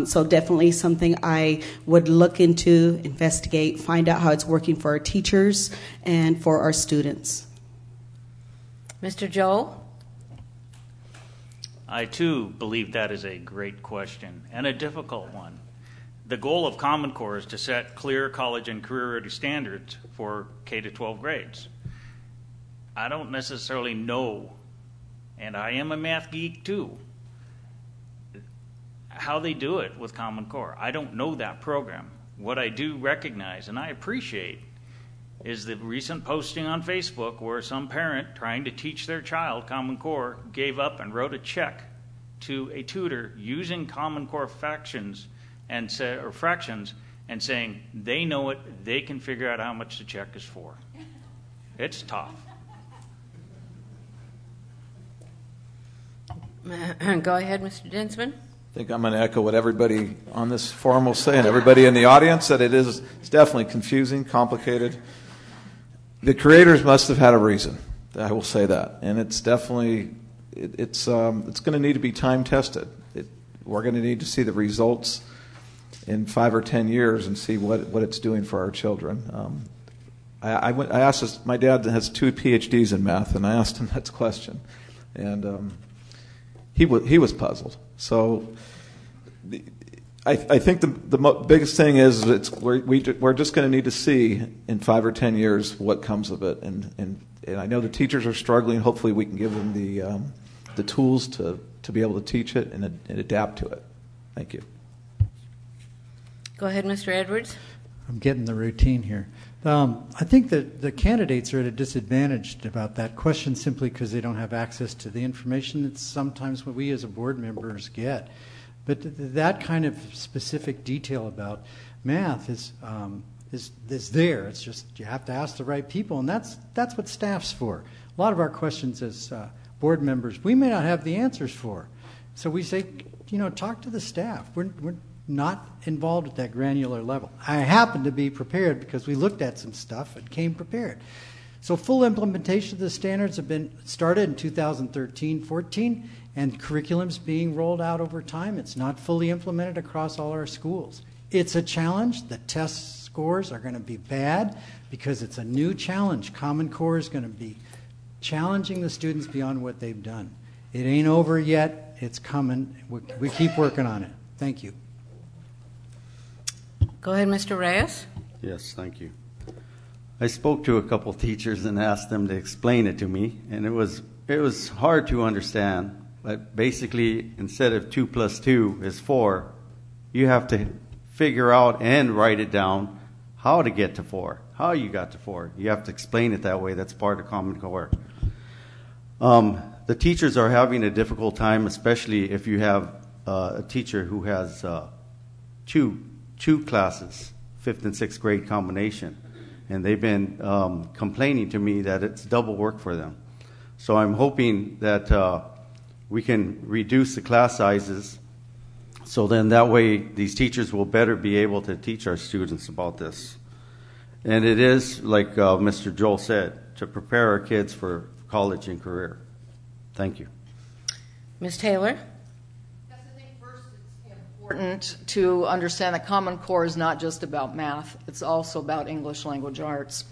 So definitely something I would look into, investigate, find out how it's working for our teachers and for our students. Mr. Joel? I, too, believe that is a great question and a difficult one. The goal of Common Core is to set clear college and career-ready standards for K-12 grades. I don't necessarily know, and I am a math geek, too, how they do it with Common Core. I don't know that program. What I do recognize and I appreciate is the recent posting on Facebook where some parent trying to teach their child Common Core gave up and wrote a check to a tutor using Common Core fractions and saying they know it, they can figure out how much the check is for. It's tough. Go ahead, Mr. Dinsman. I think I'm going to echo what everybody on this forum will say, and everybody in the audience, that it's definitely confusing, complicated. The creators must have had a reason. I will say that, and it's definitely it's going to need to be time tested. We're going to need to see the results in 5 or 10 years and see what it's doing for our children. I asked this, my dad has 2 PhDs in math, and I asked him that question, and he was puzzled. So I think the biggest thing is we're just going to need to see in 5 or 10 years what comes of it, and I know the teachers are struggling. Hopefully, we can give them the tools to be able to teach it and adapt to it. Thank you. Go ahead, Mr. Edwards. I'm getting the routine here. I think that the candidates are at a disadvantage about that question simply because they don't have access to the information that sometimes we as a board members get. But that kind of specific detail about math is there. It's just you have to ask the right people, and that's what staff's for. A lot of our questions as board members, we may not have the answers for. So we say, talk to the staff. We're not involved at that granular level. I happen to be prepared because we looked at some stuff and came prepared. So full implementation of the standards have been started in 2013-14, and curriculum's being rolled out over time. It's not fully implemented across all our schools. It's a challenge. The test scores are going to be bad because it's a new challenge. Common Core is going to be challenging the students beyond what they've done. It ain't over yet. It's coming. We keep working on it. Thank you. Go ahead, Mr. Reyes. Yes, thank you. I spoke to a couple teachers and asked them to explain it to me, and it was hard to understand. But basically, instead of 2 + 2 is 4, you have to figure out and write it down how to get to 4, how you got to 4. You have to explain it that way. That's part of Common Core. The teachers are having a difficult time, especially if you have a teacher who has two classes, 5th and 6th grade combination, and they've been complaining to me that it's double work for them. So I'm hoping that we can reduce the class sizes, so then that way these teachers will better be able to teach our students about this. And it is, like Mr. Joel said, to prepare our kids for college and career. Thank you. Ms. Taylor? Yes, I think first it's important to understand that Common Core is not just about math. It's also about English language arts.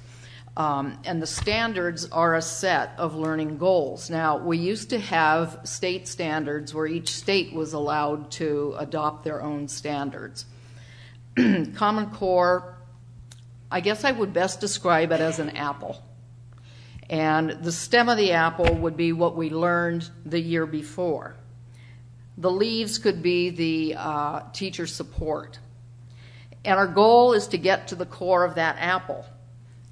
And the standards are a set of learning goals. Now, we used to have state standards where each state was allowed to adopt their own standards. Common Core, I guess I would best describe it as an apple. And the stem of the apple would be what we learned the year before. The leaves could be the teacher support. And our goal is to get to the core of that apple.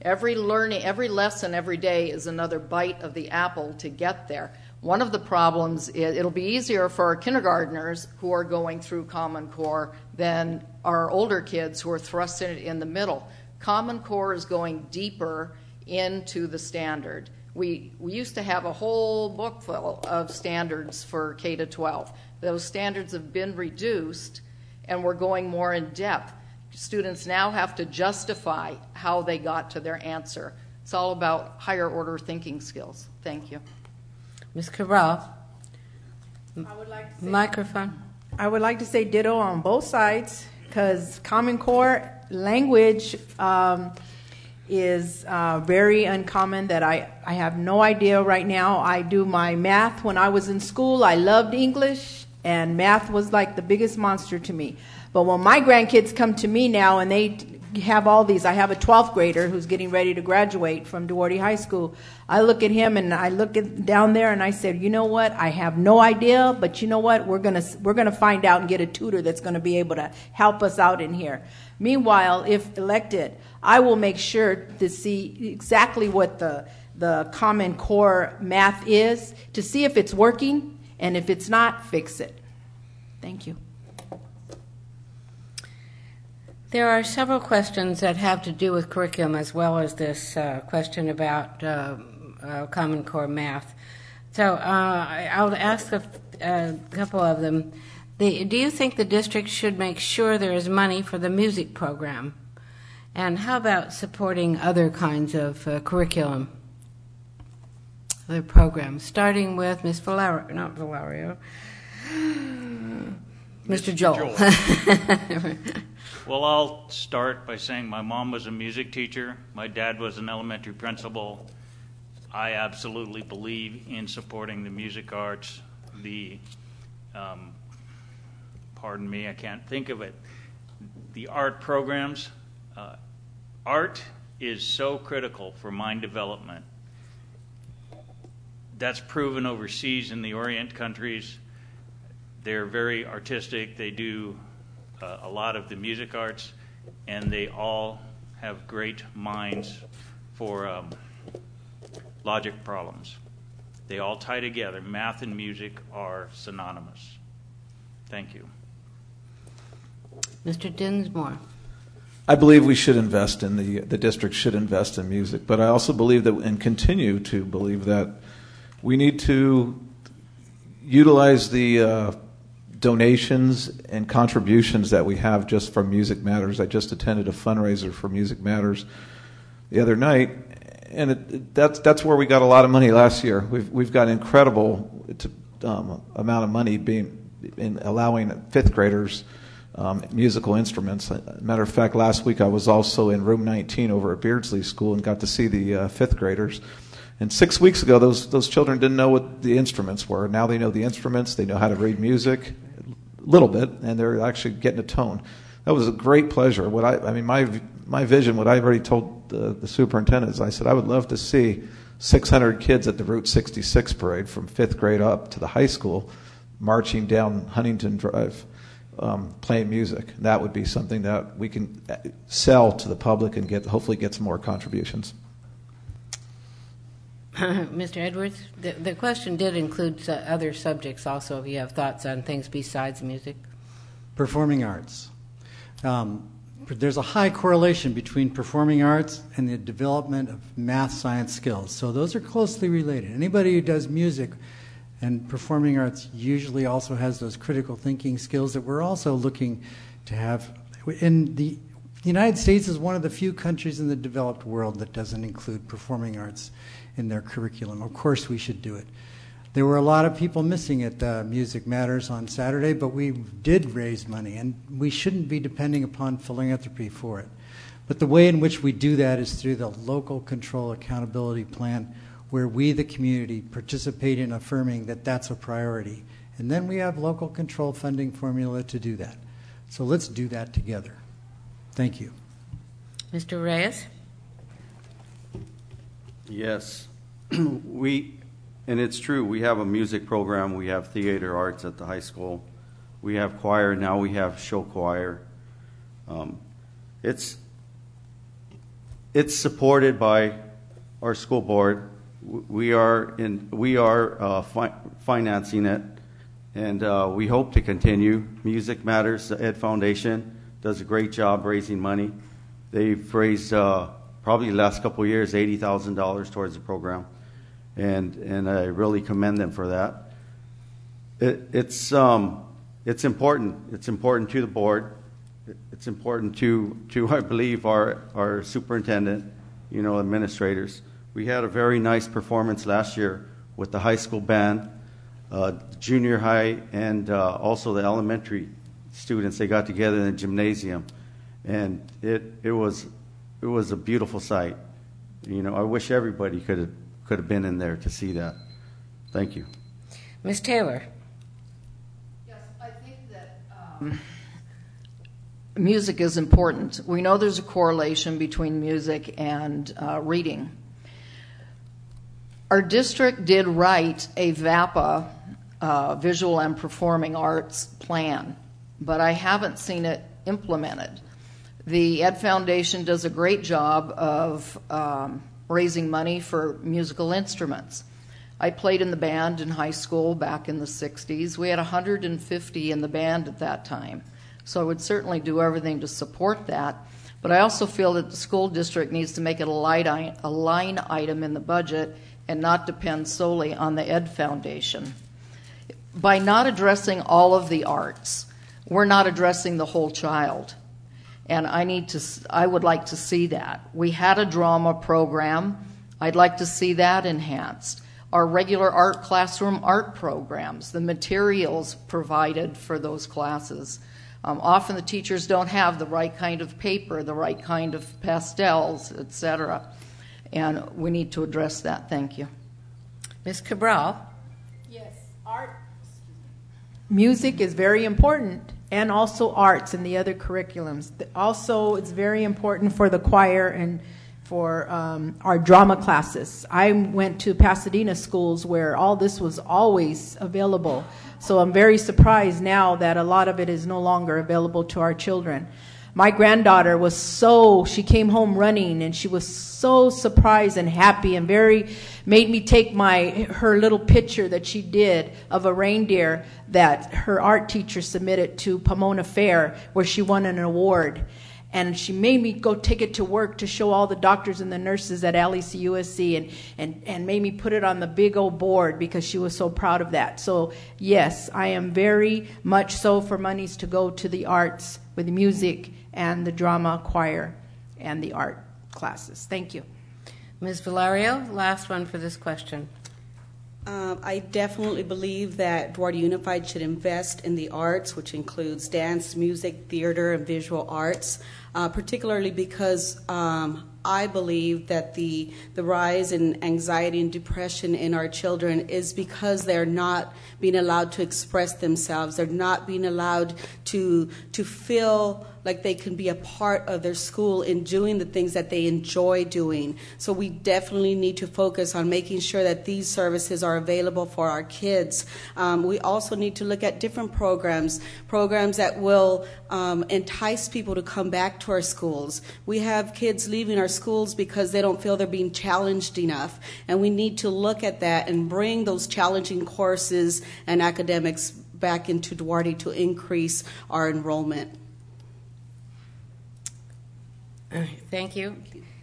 Every lesson every day is another bite of the apple to get there. One of the problems is it'll be easier for our kindergartners who are going through Common Core than our older kids who are thrust in the middle. Common Core is going deeper into the standard. We used to have a whole book full of standards for K to 12. Those standards have been reduced, and we're going more in depth. Students now have to justify how they got to their answer. It's all about higher order thinking skills. Thank you. Ms. Cabral, I would like to say, microphone. I would like to say ditto on both sides, because Common Core language is very uncommon that I have no idea right now. I do my math when I was in school. I loved English, and math was like the biggest monster to me. But when my grandkids come to me now and they have all these, I have a 12th grader who's getting ready to graduate from Duarte High School. I look at him and I look down there and I said, you know what? I have no idea, but you know what? We're gonna find out and get a tutor that's going to be able to help us out in here. Meanwhile, if elected, I will make sure to see exactly what the Common Core math is, to see if it's working, and if it's not, fix it. Thank you. There are several questions that have to do with curriculum, as well as this question about Common Core math. So I'll ask a couple of them. Do you think the district should make sure there is money for the music program? And how about supporting other kinds of curriculum, other programs, starting with Ms. Valerio, not Valerio, Mr. Joel. Well, I'll start by saying my mom was a music teacher. My dad was an elementary principal. I absolutely believe in supporting the music arts. Pardon me, I can't think of it. The art programs. Art is so critical for mind development. That's proven overseas in the Orient countries. They're very artistic. They do a lot of the music arts, and they all have great minds for logic problems. They all tie together. Math and music are synonymous. Thank you. Mr. Dinsmore. I believe we should invest in the district should invest in music, but I also believe that and continue to believe that we need to utilize the donations and contributions that we have just from Music Matters. I just attended a fundraiser for Music Matters the other night, and that's where we got a lot of money last year. We've got incredible amount of money being in allowing fifth graders musical instruments. Matter of fact, last week I was also in room 19 over at Beardsley School and got to see the fifth graders. And 6 weeks ago, those children didn't know what the instruments were. Now they know the instruments. They know how to read music a little bit, and they're actually getting a tone. That was a great pleasure. My vision, what I already told the superintendent is, I said I would love to see 600 kids at the Route 66 parade from fifth grade up to the high school, marching down Huntington Drive, playing music. That would be something that we can sell to the public and hopefully get some more contributions. Mr. Edwards, the question did include other subjects also, if you have thoughts on things besides music. Performing arts. There's a high correlation between performing arts and the development of math science skills. So those are closely related. Anybody who does music and performing arts usually also has those critical thinking skills that we're also looking to have. In the United States is one of the few countries in the developed world that doesn't include performing arts in their curriculum. Of course we should do it. There were a lot of people missing at Music Matters on Saturday, but we did raise money, and we shouldn't be depending upon philanthropy for it. But the way in which we do that is through the local control accountability plan, where we, the community, participate in affirming that that's a priority. And then we have local control funding formula to do that. So let's do that together. Thank you. Mr. Reyes? Yes. And it's true, we have a music program, we have theater arts at the high school, we have choir, now we have show choir. It's supported by our school board. We are financing it, and we hope to continue. Music Matters, the Ed Foundation does a great job raising money. They've raised probably the last couple of years $80,000 towards the program. and I really commend them for that. It's important. It's important to the board. It's important to I believe our superintendent, administrators. We had a very nice performance last year with the high school band, junior high, and also the elementary students. They got together in the gymnasium, and it was a beautiful sight. I wish everybody could have been in there to see that. Thank you. Ms. Taylor. Yes, I think that music is important. We know there's a correlation between music and reading. Our district did write a VAPA, Visual and Performing Arts Plan, but I haven't seen it implemented. The Ed Foundation does a great job of raising money for musical instruments. I played in the band in high school back in the 60s. We had 150 in the band at that time. So I would certainly do everything to support that. But I also feel that the school district needs to make it a line item in the budget and not depend solely on the Ed Foundation. By not addressing all of the arts, we're not addressing the whole child. And I would like to see that. We had a drama program. I'd like to see that enhanced. Our regular art classroom art programs, the materials provided for those classes. Often the teachers don't have the right kind of paper, the right kind of pastels, etc. And we need to address that. Thank you. Ms. Cabral. Yes, music is very important, and also arts and the other curriculums. Also, it's very important for the choir and for our drama classes. I went to Pasadena schools where all this was always available. So I'm very surprised now that a lot of it is no longer available to our children. My granddaughter she came home running, and she was so surprised and happy and made me take her little picture that she did of a reindeer that her art teacher submitted to Pomona Fair, where she won an award. And she made me go take it to work to show all the doctors and the nurses at LECUSC and made me put it on the big old board because she was so proud of that. So, yes, I am very much so for monies to go to the arts with music and the drama, choir, and the art classes. Thank you. Ms. Valario, last one for this question. I definitely believe that Duarte Unified should invest in the arts, which includes dance, music, theater, and visual arts, particularly because I believe that the rise in anxiety and depression in our children is because they're not being allowed to express themselves. They're not being allowed to feel like they can be a part of their school in doing the things that they enjoy doing. So we definitely need to focus on making sure that these services are available for our kids. We also need to look at different programs that will entice people to come back to our schools. We have kids leaving our schools because they don't feel they're being challenged enough, and we need to look at that and bring those challenging courses and academics back into Duarte to increase our enrollment. Thank you.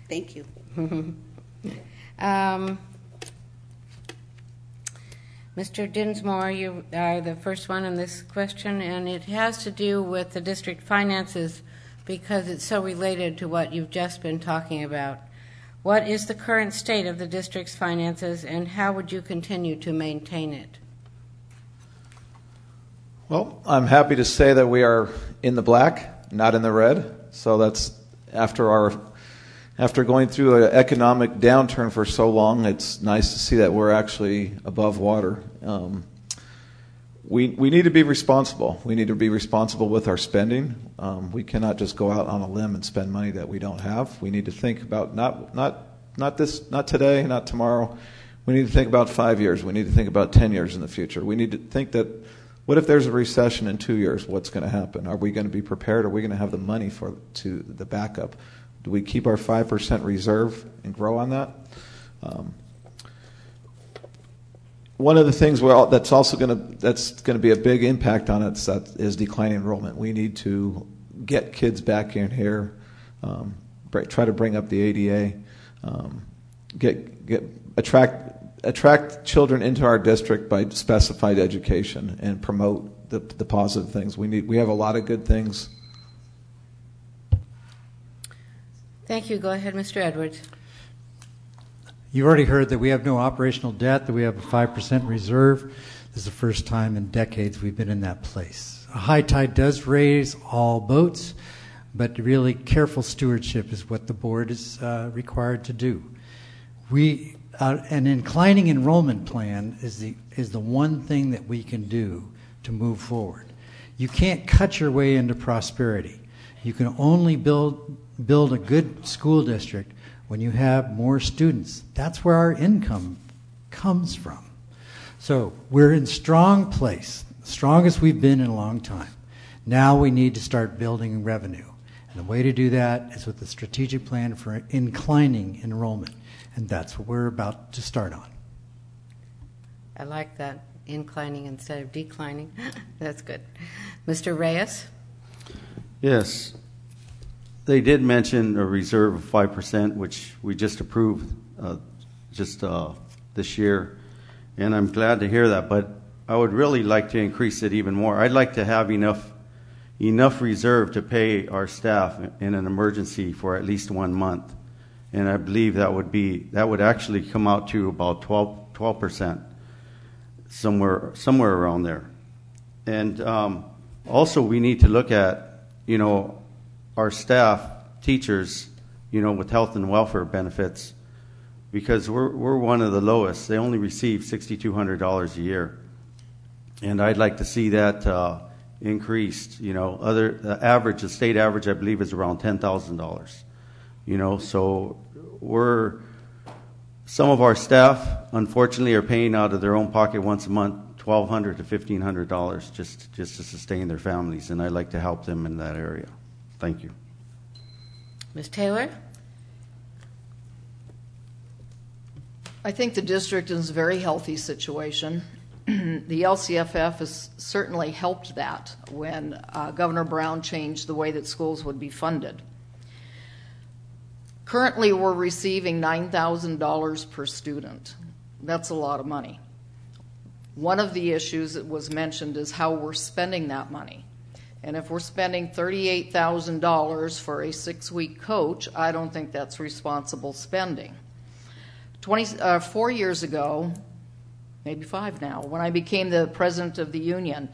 Thank you. Mr. Dinsmore, you are the first one on this question, and it has to do with the district finances because it's so related to what you've just been talking about. What is the current state of the district's finances, and how would you continue to maintain it? Well, I'm happy to say that we are in the black, not in the red. So that's after going through an economic downturn for so long, it's nice to see that we're actually above water. We need to be responsible. We need to be responsible with our spending. We cannot just go out on a limb and spend money that we don't have. We need to think about not today, not tomorrow. We need to think about 5 years. We need to think about 10 years in the future. We need to think that, what if there's a recession in 2 years? What's going to happen? Are we going to be prepared? Are we going to have the money to the backup? Do we keep our 5% reserve and grow on that? One of the things that's going to be a big impact on it is declining enrollment. We need to get kids back in here, try to bring up the ADA, attract attract children into our district by specified education and promote the positive things. We have a lot of good things. Thank you. Go ahead, Mr. Edwards. You've already heard that we have no operational debt, that we have a 5% reserve. This is the first time in decades we've been in that place. A high tide does raise all boats, but really careful stewardship is what the board is required to do. An inclining enrollment plan is the one thing that we can do to move forward. You can't cut your way into prosperity. You can only build a good school district when you have more students. That's where our income comes from. So we're in strong place, strongest we've been in a long time. Now we need to start building revenue. And the way to do that is with the strategic plan for inclining enrollment. And that's what we're about to start on. I like that, inclining instead of declining. That's good. Mr. Reyes? Yes. They did mention a reserve of 5%, which we just approved this year. And I'm glad to hear that, but I would really like to increase it even more. I'd like to have enough reserve to pay our staff in an emergency for at least 1 month. And I believe that would actually come out to about 12%, somewhere around there. And also we need to look at, our staff, teachers, with health and welfare benefits, because we're one of the lowest. They only receive $6,200 a year. And I'd like to see that increased. The state average, I believe, is around $10,000. So some of our staff, unfortunately, are paying out of their own pocket once a month $1,200 to $1,500 just to sustain their families, and I'd like to help them in that area. Thank you. Ms. Taylor? I think the district is in a very healthy situation. The LCFF has certainly helped that when Governor Brown changed the way that schools would be funded. Currently, we're receiving $9,000 per student. That's a lot of money. One of the issues that was mentioned is how we're spending that money. And if we're spending $38,000 for a 6-week coach, I don't think that's responsible spending. 4 years ago, maybe 5 now, when I became the president of the union,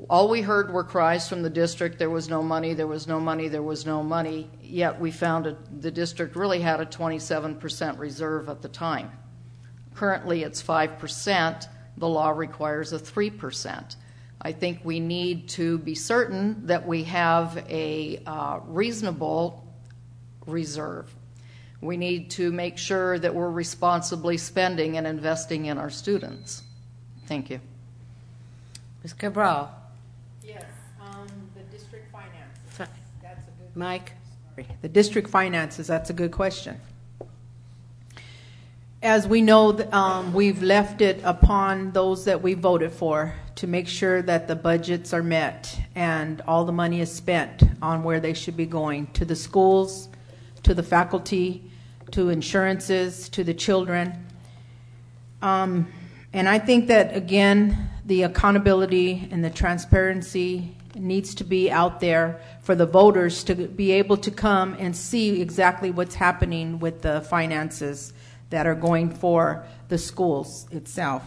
all we heard were cries from the district, there was no money, there was no money, there was no money, yet we found the district really had a 27% reserve at the time. Currently it's 5%, the law requires a 3%. I think we need to be certain that we have a reasonable reserve. We need to make sure that we're responsibly spending and investing in our students. Thank you. Ms. Cabral? Yes, the district finances. That's a good Mike? The district finances, that's a good question. As we know, we've left it upon those that we voted for to make sure that the budgets are met and all the money is spent on where they should be going, to the schools, to the faculty, to insurances, to the children. And I think that, again, the accountability and the transparency needs to be out there for the voters to be able to come and see exactly what's happening with the finances that are going for the schools itself.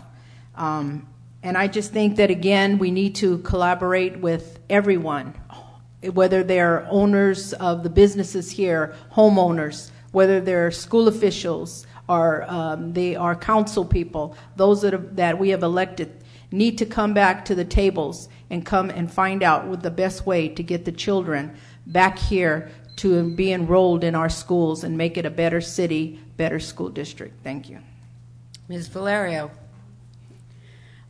And I just think that, again, we need to collaborate with everyone, whether they're owners of the businesses here, homeowners, whether they're school officials or they are council people, those that we have elected need to come back to the tables and come and find out what the best way to get the children back here to be enrolled in our schools and make it a better city, better school district. Thank you. Ms. Valerio?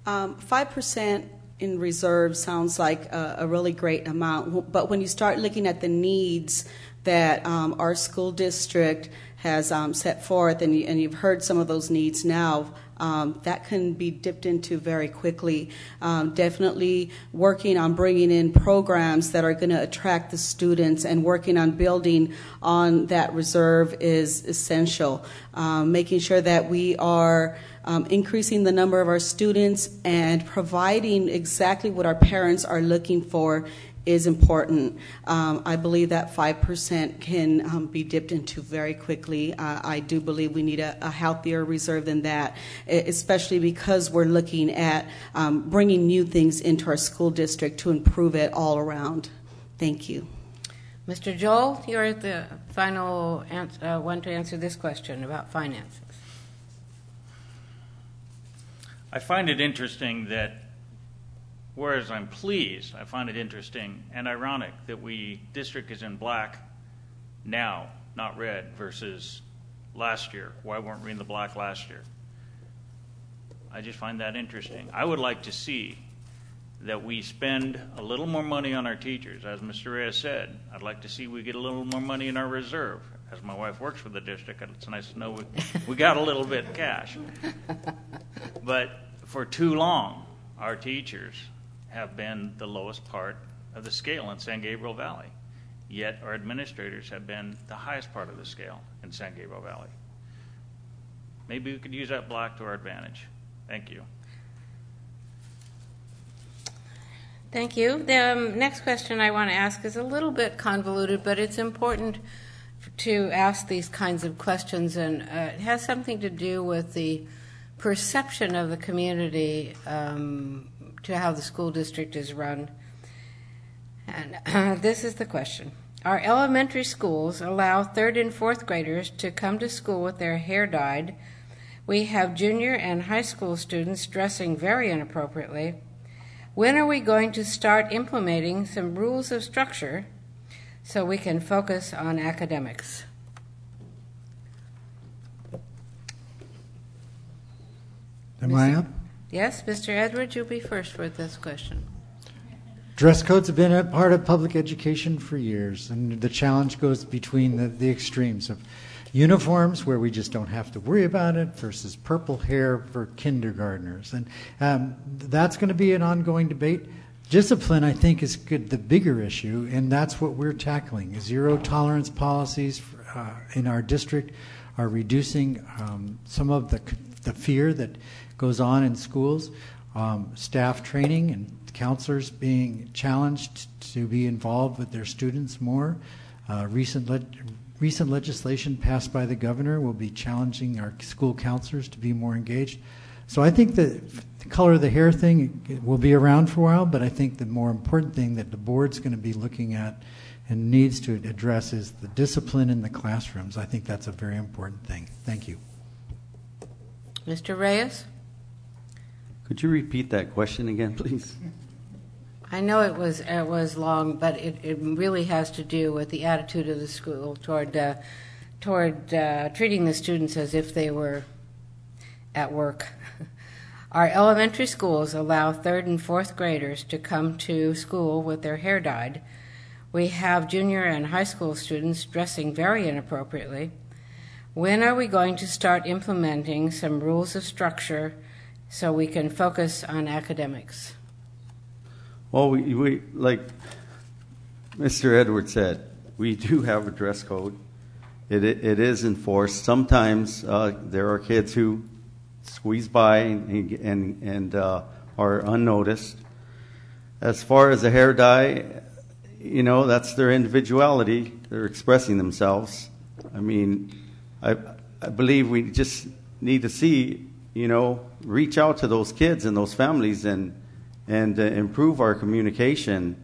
5% in reserve sounds like a really great amount, but when you start looking at the needs that our school district has set forth, and you've heard some of those needs now, that can be dipped into very quickly. Definitely working on bringing in programs that are going to attract the students and working on building on that reserve is essential. Making sure that we are increasing the number of our students and providing exactly what our parents are looking for is important. I believe that 5% can be dipped into very quickly. I do believe we need a healthier reserve than that, especially because we're looking at bringing new things into our school district to improve it all around. Thank you. Mr. Joel, you're the final one to answer this question about finances. I find it interesting that, whereas I'm pleased, I find it interesting and ironic that district is in black now, not red, versus last year. Why weren't we in the black last year? I just find that interesting. I would like to see that we spend a little more money on our teachers. As Mr. Reyes said, I'd like to see we get a little more money in our reserve. As my wife works for the district, it's nice to know we got a little bit of cash. But for too long, our teachers have been the lowest part of the scale in San Gabriel Valley. Yet our administrators have been the highest part of the scale in San Gabriel Valley. Maybe we could use that black to our advantage. Thank you. Thank you. The next question I want to ask is a little bit convoluted, but it's important to ask these kinds of questions, and it has something to do with the perception of the community to how the school district is run. And this is the question. Our elementary schools allow 3rd and 4th graders to come to school with their hair dyed. We have junior and high school students dressing very inappropriately. When are we going to start implementing some rules of structure so we can focus on academics? Am I up? Yes, Mr. Edwards, you'll be first for this question. Dress codes have been a part of public education for years, and the challenge goes between the extremes of uniforms, where we just don't have to worry about it, versus purple hair for kindergartners. And that's going to be an ongoing debate. Discipline, I think, is the bigger issue, and that's what we're tackling. Zero tolerance policies in our district are reducing some of the fear that goes on in schools. Staff training and counselors being challenged to be involved with their students more. Recent legislation passed by the governor will be challenging our school counselors to be more engaged. So I think the color of the hair thing will be around for a while, but I think the more important thing that the board's going to be looking at and needs to address is the discipline in the classrooms. I think that's a very important thing. Thank you. Mr. Reyes? Could you repeat that question again, please? I know it was long, but it really has to do with the attitude of the school toward treating the students as if they were at work. Our elementary schools allow 3rd and 4th graders to come to school with their hair dyed. We have junior and high school students dressing very inappropriately. When are we going to start implementing some rules of structure so we can focus on academics? Well, we like Mr. Edwards said, we do have a dress code. It is enforced. Sometimes there are kids who squeeze by and are unnoticed. As far as the hair dye, that's their individuality. They're expressing themselves. I mean, I believe we just need to see, reach out to those kids and those families and improve our communication.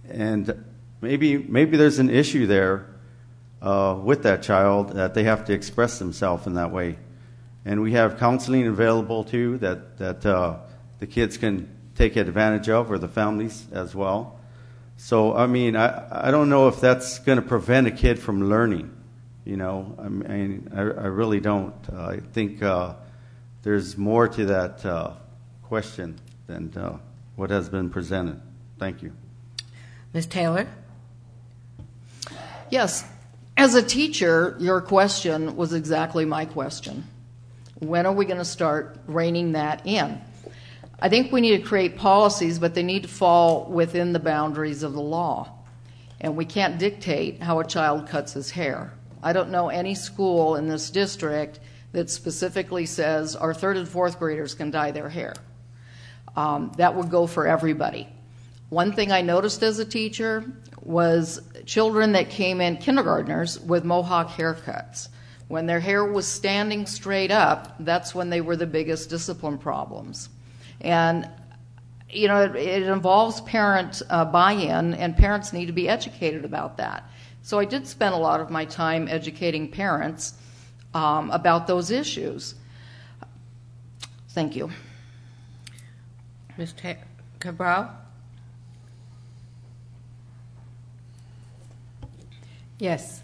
And maybe there's an issue there with that child that they have to express themselves in that way. And we have counseling available too that the kids can take advantage of, or the families as well. So I mean, I don't know if that's going to prevent a kid from learning. I really don't. I think there's more to that question than what has been presented. Thank you. Ms. Taylor? Yes. As a teacher, your question was exactly my question. When are we going to start reining that in? I think we need to create policies, but they need to fall within the boundaries of the law. And we can't dictate how a child cuts his hair. I don't know any school in this district that specifically says our 3rd and 4th graders can dye their hair. That would go for everybody. One thing I noticed as a teacher was children that came in, kindergartners, with mohawk haircuts. When their hair was standing straight up, that's when they were the biggest discipline problems. And, you know, it involves parent buy-in, and parents need to be educated about that. So I did spend a lot of my time educating parents about those issues. Thank you. Ms. Cabral? Yes.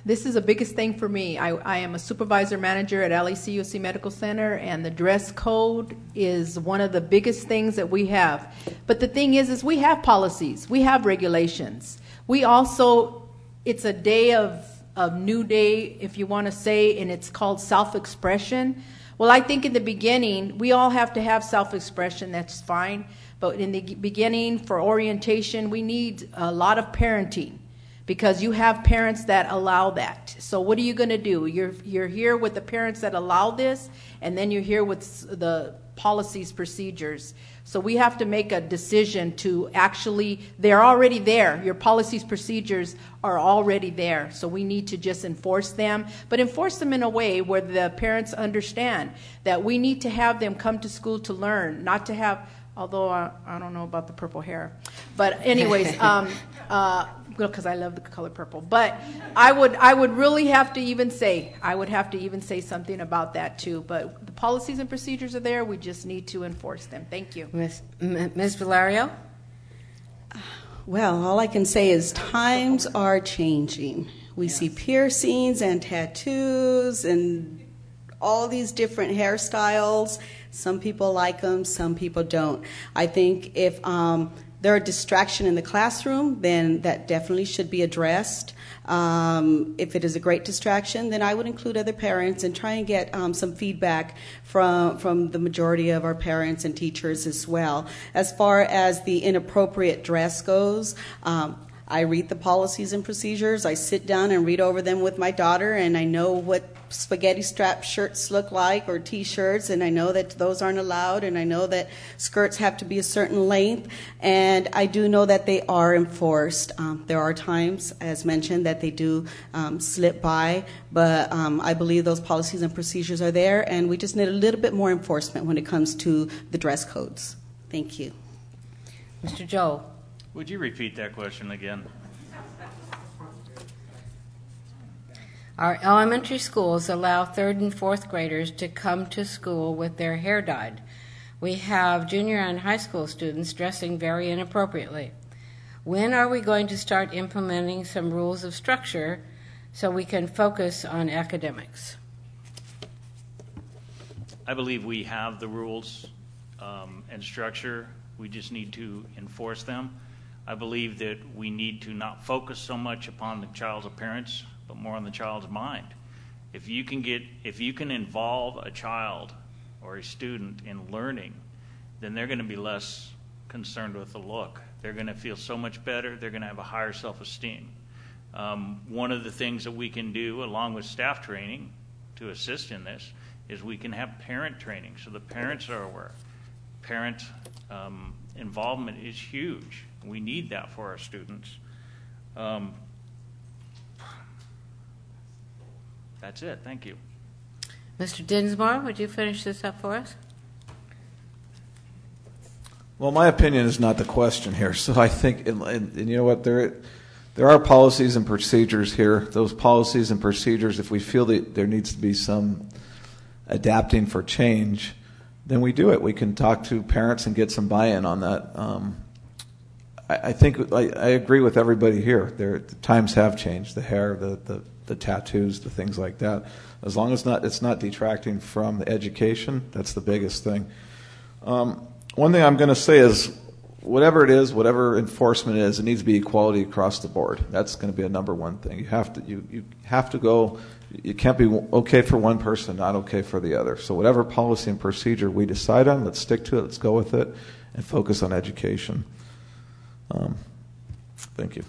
This is the biggest thing for me. I am a supervisor manager at LACUC Medical Center, and the dress code is one of the biggest things that we have. But the thing is we have policies. We have regulations. We also, it's a day of new day, if you want to say, and it's called self-expression. Well, I think in the beginning, we all have to have self-expression. That's fine. But in the beginning, for orientation, we need a lot of parenting, because you have parents that allow that. So what are you going to do? You're here with the parents that allow this, and then you're here with the policies, procedures. So we have to make a decision to actually, they're already there. Your policies, procedures are already there. So we need to just enforce them, but enforce them in a way where the parents understand that we need to have them come to school to learn, not to have, although I don't know about the purple hair. But anyways, because I love the color purple. But I would really have to even say, something about that too. But the policies and procedures are there. We just need to enforce them. Thank you. Ms. Valerio? Well, all I can say is times are changing. We see piercings and tattoos and all these different hairstyles. Some people like them, some people don't. I think if they're a distraction in the classroom, then that definitely should be addressed. If it is a great distraction, then I would include other parents and try and get some feedback from the majority of our parents and teachers as well. As far as the inappropriate dress goes, I read the policies and procedures. I sit down and read over them with my daughter, and I know what spaghetti strap shirts look like, or T-shirts, and I know that those aren't allowed, and I know that skirts have to be a certain length, and I do know that they are enforced. There are times, as mentioned, that they do slip by, but I believe those policies and procedures are there, and we just need a little bit more enforcement when it comes to the dress codes. Thank you. Mr. Joel? Would you repeat that question again? Our elementary schools allow 3rd and 4th graders to come to school with their hair dyed. We have junior and high school students dressing very inappropriately. When are we going to start implementing some rules of structure so we can focus on academics? I believe we have the rules and structure. We just need to enforce them. I believe that we need to not focus so much upon the child's appearance, but more on the child's mind. If you can involve a child or a student in learning, then they're going to be less concerned with the look. They're going to feel so much better. They're going to have a higher self-esteem. One of the things that we can do, along with staff training to assist in this, is we can have parent training so the parents are aware. Parent involvement is huge. We need that for our students. That's it. Thank you. Mr. Dinsmore, would you finish this up for us? Well, my opinion is not the question here. So I think, and you know what, there are policies and procedures here. Those policies and procedures, if we feel that there needs to be some adapting for change, then we do it. We can talk to parents and get some buy-in on that. I think I agree with everybody here. The times have changed. The hair, the tattoos, the things like that. As long as it's not detracting from the education, that's the biggest thing. One thing I'm going to say is whatever it is, whatever enforcement is, it needs to be equality across the board. That's going to be a number one thing. You have to go. It can't be okay for one person, not okay for the other. So whatever policy and procedure we decide on, let's stick to it. Let's go with it, and focus on education. Thank you.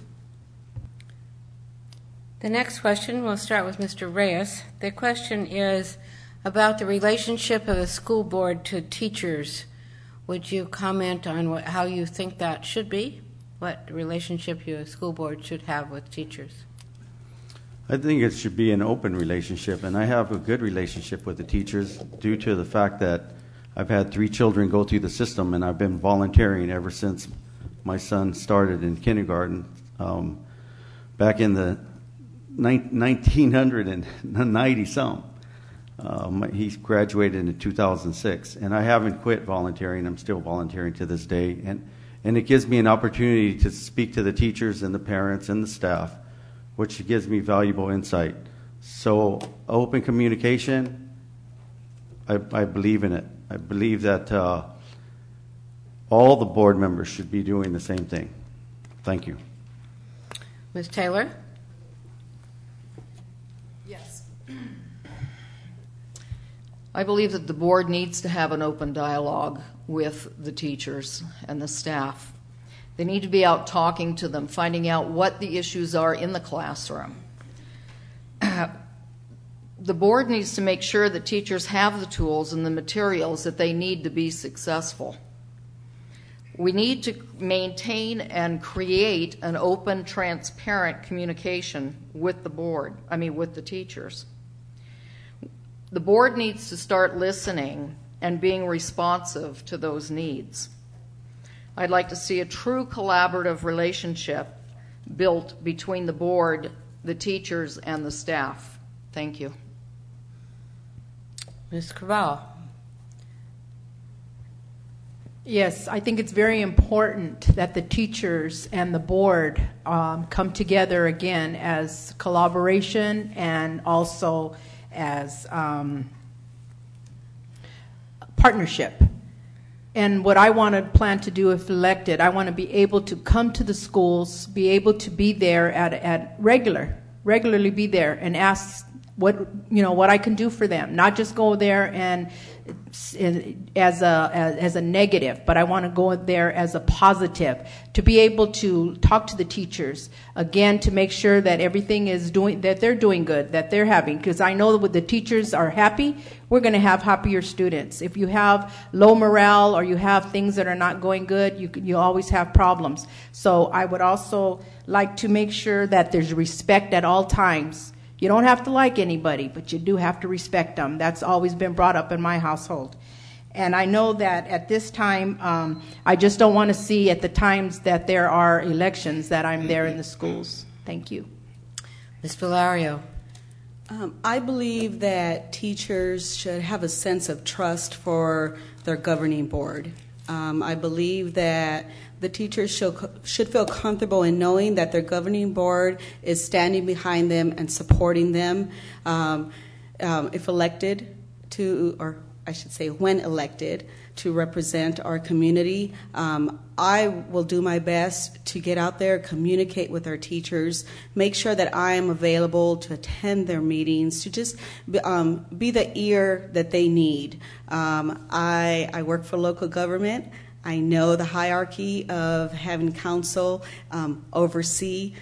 The next question, we'll start with Mr. Reyes. The question is about the relationship of a school board to teachers. Would you comment on how you think that should be? What relationship your school board should have with teachers? I think it should be an open relationship, and I have a good relationship with the teachers due to the fact that I've had 3 children go through the system, and I've been volunteering ever since my son started in kindergarten back in the 1990-some. He graduated in 2006, and I haven't quit volunteering. I'm still volunteering to this day, and it gives me an opportunity to speak to the teachers and the parents and the staff, which gives me valuable insight. So open communication, I believe in it. I believe that all the board members should be doing the same thing. Thank you. Ms. Taylor? Yes. I believe that the board needs to have an open dialogue with the teachers and the staff. They need to be out talking to them, finding out what the issues are in the classroom. The board needs to make sure that teachers have the tools and the materials that they need to be successful. We need to maintain and create an open, transparent communication with with the teachers. The board needs to start listening and being responsive to those needs. I'd like to see a true collaborative relationship built between the board, the teachers, and the staff. Thank you. Ms. Cabral? Yes, I think it's very important that the teachers and the board come together again as collaboration and also as partnership. And what I want to plan to do if elected, I want to be able to come to the schools, be able to be there regularly be there and ask what I can do for them. Not just go there and as a negative, but I want to go there as a positive, to be able to talk to the teachers again, to make sure that everything is that they're doing good, that they're having, because I know that when the teachers are happy, we're going to have happier students. If you have low morale or you have things that are not going good, you always have problems. So I would also like to make sure that there's respect at all times. You don't have to like anybody, but you do have to respect them. That's always been brought up in my household. And I know that at this time, I just don't want to see at the times that there are elections that I'm there in the schools. Thank you. Ms. Valario? I believe that teachers should have a sense of trust for their governing board. I believe that the teachers should feel comfortable in knowing that their governing board is standing behind them and supporting them. If elected to, or I should say when elected, to represent our community, I will do my best to get out there, communicate with our teachers, make sure that I am available to attend their meetings, to just be the ear that they need. I work for local government. I know the hierarchy of having council oversee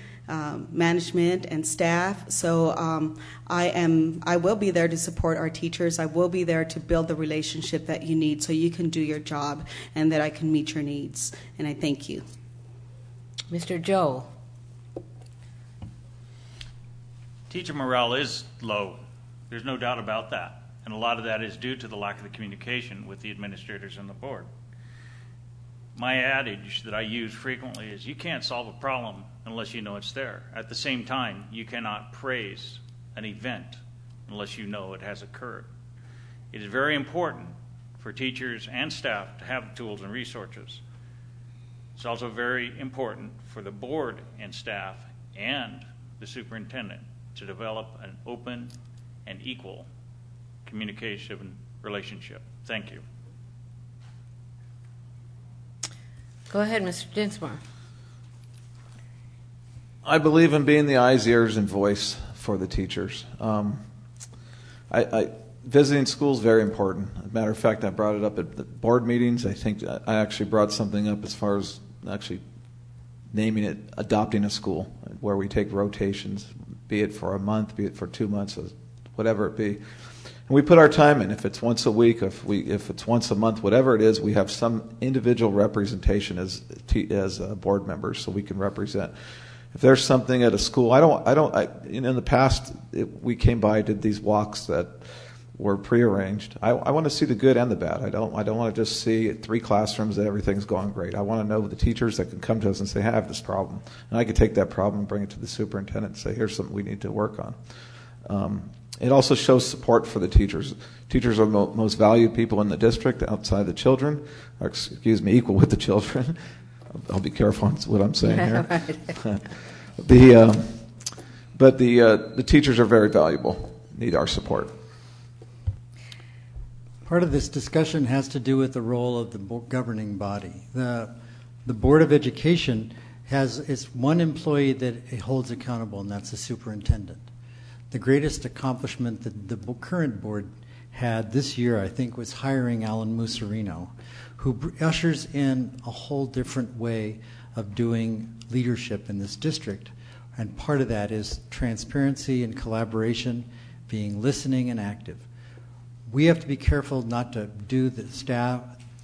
management and staff. So I will be there to support our teachers. I will be there to build the relationship that you need so you can do your job and that I can meet your needs. And I thank you. Mr. Joel? Teacher morale is low. There's no doubt about that. And a lot of that is due to the lack of the communication with the administrators and the board. My adage that I use frequently is you can't solve a problem unless you know it's there. At the same time, you cannot praise an event unless you know it has occurred. It is very important for teachers and staff to have tools and resources. It's also very important for the board and staff and the superintendent to develop an open and equal communication relationship. Thank you. Go ahead, Mr. Dinsmore. I believe in being the eyes, ears, and voice for the teachers. Visiting schools is very important. As a matter of fact, I brought it up at the board meetings. I think I actually brought something up as far as actually naming it adopting a school, where we take rotations, be it for a month, be it for 2 months, whatever it be. And we put our time in. If it's once a week, if it's once a month, whatever it is, we have some individual representation as board members, so we can represent. If there's something at a school, in the past, we came by, did these walks that were prearranged. I want to see the good and the bad. I don't want to just see 3 classrooms that everything's going great. I want to know the teachers that can come to us and say, I have this problem. And I could take that problem and bring it to the superintendent and say, here's something we need to work on. It also shows support for the teachers. Teachers are the most valued people in the district outside the children, or equal with the children. I'll be careful on what I'm saying here. But the teachers are very valuable, need our support. Part of this discussion has to do with the role of the governing body. The Board of Education is one employee that it holds accountable, and that's the superintendent. The greatest accomplishment that the current board had this year, I think, was hiring Alan Musarino, who ushers in a whole different way of doing leadership in this district. And part of that is transparency and collaboration, being listening and active. We have to be careful not to do the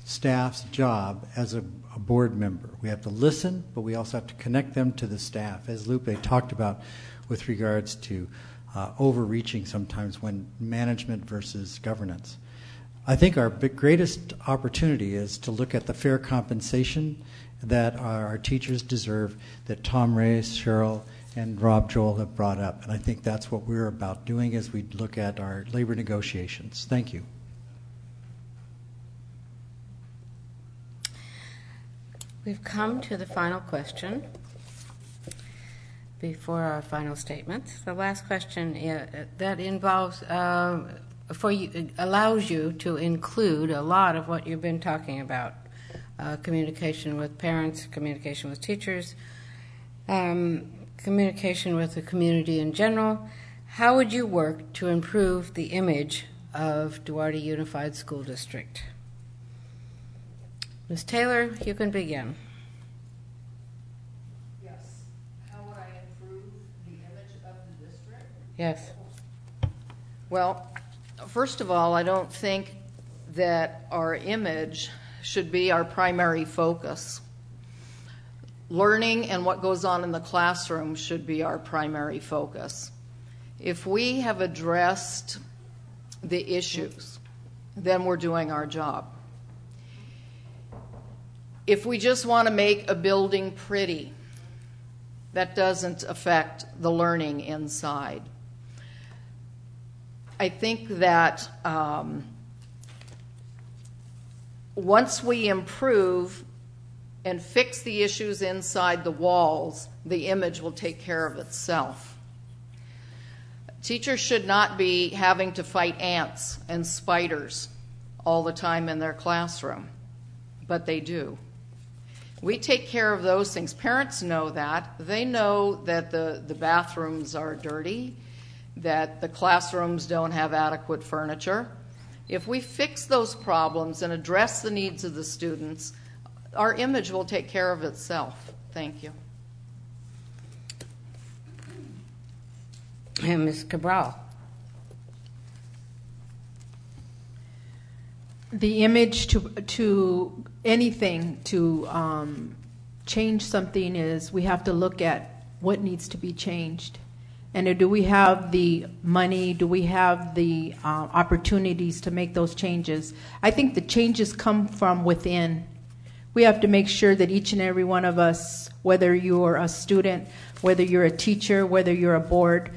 staff's job as a board member. We have to listen, but we also have to connect them to the staff, as Lupe talked about with regards to overreaching sometimes when management versus governance. I think our greatest opportunity is to look at the fair compensation that our teachers deserve, that Tom Reyes, Cheryl, and Rob Joel have brought up. And I think that's what we're about doing as we look at our labor negotiations. Thank you. We've come to the final question before our final statements. The last question that involves allows you to include a lot of what you've been talking about: communication with parents, communication with teachers, communication with the community in general. How would you work to improve the image of Duarte Unified School District? Ms. Taylor, you can begin. Yes. How would I improve the image of the district? Yes. Well, first of all, I don't think that our image should be our primary focus. Learning and what goes on in the classroom should be our primary focus. If we have addressed the issues, then we're doing our job. If we just want to make a building pretty, that doesn't affect the learning inside. I think that once we improve and fix the issues inside the walls, the image will take care of itself. Teachers should not be having to fight ants and spiders all the time in their classroom, but they do. We take care of those things. Parents know that. They know that the bathrooms are dirty, that the classrooms don't have adequate furniture. If we fix those problems and address the needs of the students, our image will take care of itself. Thank you. And Ms. Cabral. The image to anything to change something is we have to look at what needs to be changed. And do we have the money? Do we have the opportunities to make those changes? I think the changes come from within. We have to make sure that each and every one of us, whether you're a student, whether you're a teacher, whether you're a board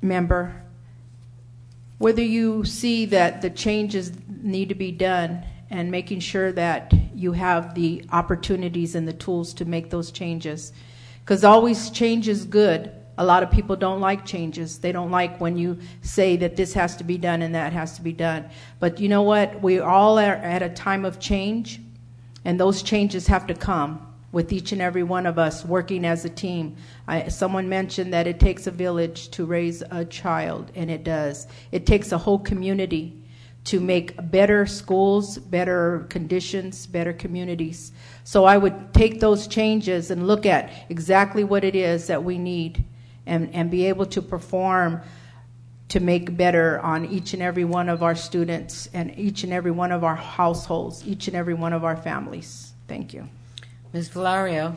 member, whether you see that the changes need to be done and making sure that you have the opportunities and the tools to make those changes. Because always change is good. A lot of people don't like changes. They don't like when you say that this has to be done and that has to be done. But you know what? We all are at a time of change. And those changes have to come with each and every one of us working as a team. Someone mentioned that it takes a village to raise a child, and it does. It takes a whole community to make better schools, better conditions, better communities. So I would take those changes and look at exactly what it is that we need and be able to perform to make better on each and every one of our students and each and every one of our households, each and every one of our families. Thank you. Ms. Valario.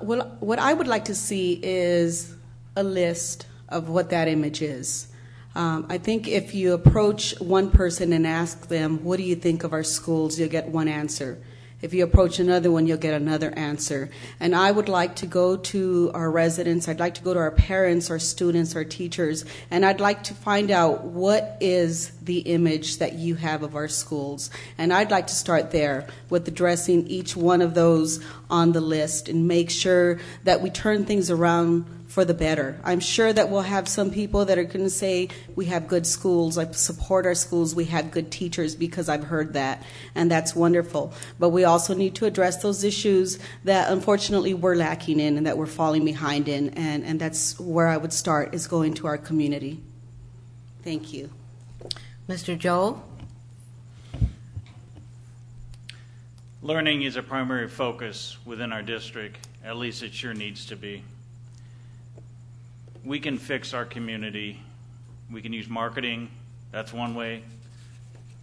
Well, what I would like to see is a list of what that image is. I think if you approach one person and ask them, what do you think of our schools, you'll get one answer. If you approach another one, you'll get another answer. And I would like to go to our residents, I'd like to go to our parents, our students, our teachers, and I'd like to find out what is the image that you have of our schools. And I'd like to start there with addressing each one of those on the list and make sure that we turn things around for the better. I'm sure that we'll have some people that are going to say we have good schools, I support our schools, we have good teachers, because I've heard that, and that's wonderful. But we also need to address those issues that unfortunately we're lacking in and that we're falling behind in, and that's where I would start, is going to our community. Thank you. Mr. Joel? Learning is a primary focus within our district. At least it sure needs to be. We can fix our community. We can use marketing. That's one way.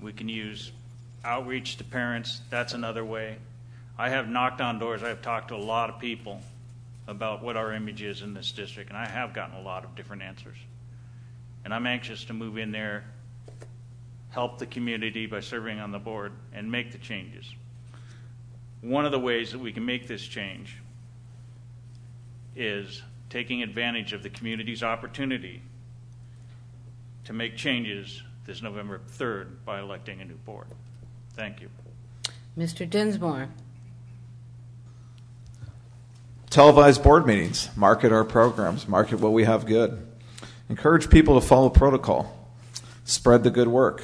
We can use outreach to parents. That's another way. I have knocked on doors. I have talked to a lot of people about what our image is in this district, and I have gotten a lot of different answers. And I'm anxious to move in there, help the community by serving on the board, and make the changes. One of the ways that we can make this change is taking advantage of the community's opportunity to make changes this November 3rd by electing a new board. Thank you. Mr. Dinsmore. Televised board meetings, market our programs, market what we have good. Encourage people to follow protocol, spread the good work,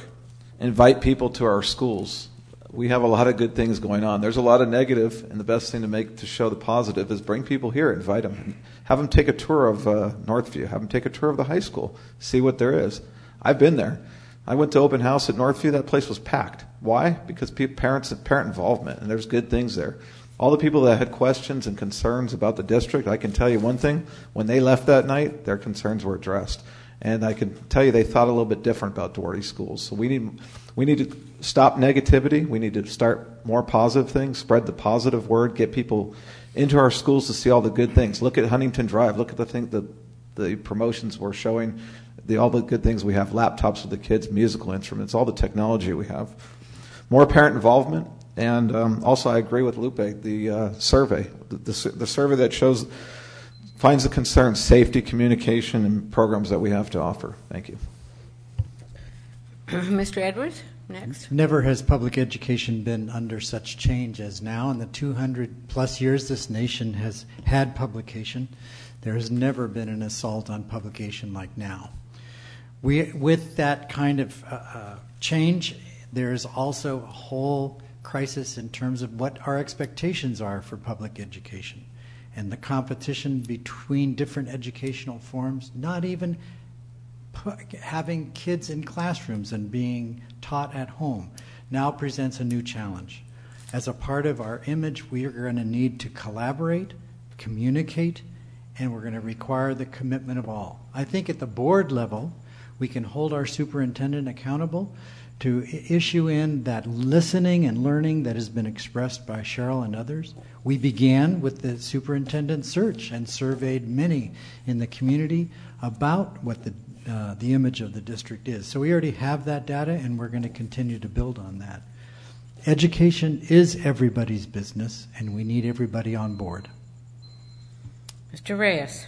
invite people to our schools. We have a lot of good things going on. There's a lot of negative, and the best thing to show the positive is bring people here, invite them. Have them take a tour of Northview. Have them take a tour of the high school. See what there is. I've been there. I went to open house at Northview. That place was packed. Why? Because parent involvement, and there's good things there. All the people that had questions and concerns about the district, I can tell you one thing. When they left that night, their concerns were addressed. And I can tell you they thought a little bit different about Duarte schools. So we need to stop negativity. We need to start more positive things, spread the positive word, get people into our schools to see all the good things. Look at Huntington Drive. Look at the promotions we're showing, all the good things we have, laptops for the kids, musical instruments, all the technology we have. More parent involvement. And also I agree with Lupe, the survey, the survey that finds the concerns, safety, communication, and programs that we have to offer. Thank you. Mr. Edwards, next. Never has public education been under such change as now. In the 200-plus years this nation has had publication, there has never been an assault on publication like now. With that kind of change, there is also a whole crisis in terms of what our expectations are for public education. And the competition between different educational forms, not even having kids in classrooms and being taught at home, now presents a new challenge. As a part of our image, we are going to need to collaborate, communicate, and we're going to require the commitment of all. I think at the board level, we can hold our superintendent accountable to issue in that listening and learning that has been expressed by Cheryl and others. We began with the superintendent search and surveyed many in the community about what the image of the district is. So we already have that data, and we're going to continue to build on that. Education is everybody's business, and we need everybody on board. Mr. Reyes.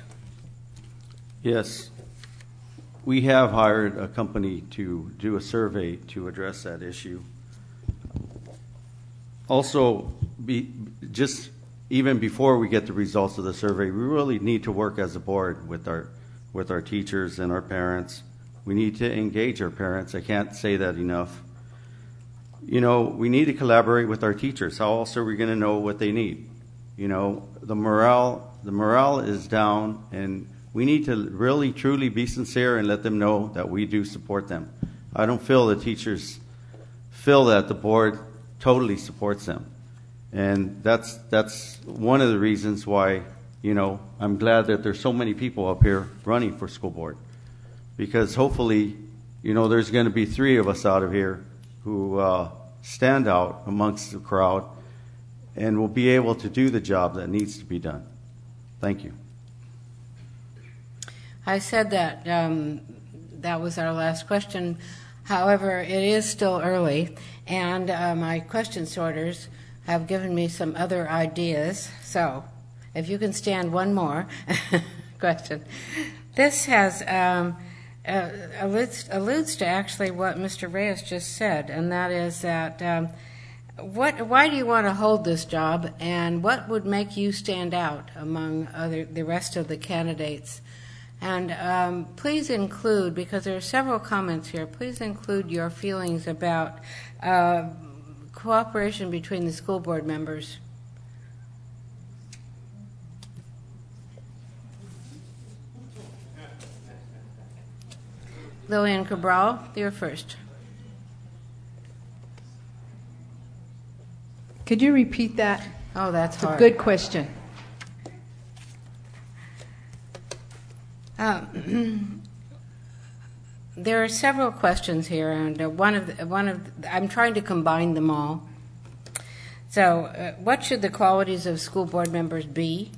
Yes. We have hired a company to do a survey to address that issue. Also, just even before we get the results of the survey, we really need to work as a board with our teachers and our parents. We need to engage our parents. I can't say that enough. we need to collaborate with our teachers. How else are we going to know what they need? The morale is down, and we need to really, truly be sincere and let them know that we do support them. I don't feel the teachers feel that the board totally supports them. And that's one of the reasons why, I'm glad that there's so many people up here running for school board. Because hopefully, there's going to be 3 of us out of here who stand out amongst the crowd and will be able to do the job that needs to be done. Thank you. I said that that was our last question. However, it is still early, and my question sorters have given me some other ideas. So, if you can stand one more question. This has alludes to actually what Mr. Reyes just said, and that is that why do you want to hold this job, and what would make you stand out among the rest of the candidates? And please include, because there are several comments here, please include your feelings about cooperation between the school board members. Lillian Cabral, you're first. Could you repeat that? Oh, that's hard. It's a good question. There are several questions here, and I'm trying to combine them all. So, what should the qualities of school board members be?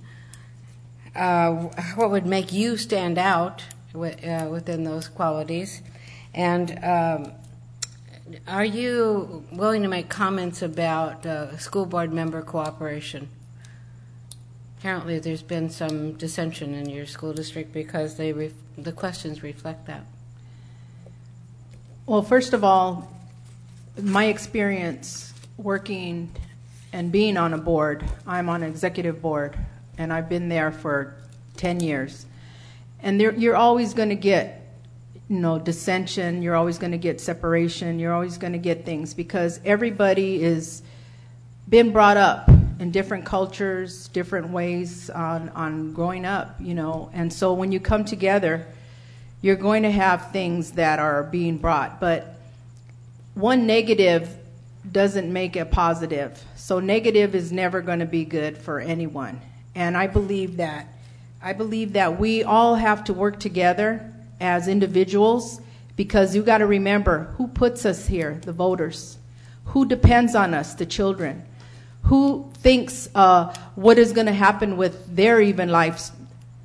What would make you stand out within those qualities? And are you willing to make comments about school board member cooperation? Apparently, there's been some dissension in your school district because the questions reflect that. Well, first of all, my experience working and being on a board, I'm on an executive board, and I've been there for 10 years. And you're always going to get, dissension, you're always going to get separation, you're always going to get things because everybody is been brought up in different cultures, different ways on growing up, And so when you come together, you're going to have things that are being brought. But one negative doesn't make a positive. So negative is never going to be good for anyone. And I believe that we all have to work together as individuals because you got to remember who puts us here, the voters. Who depends on us, the children. Who thinks what is going to happen with their even lives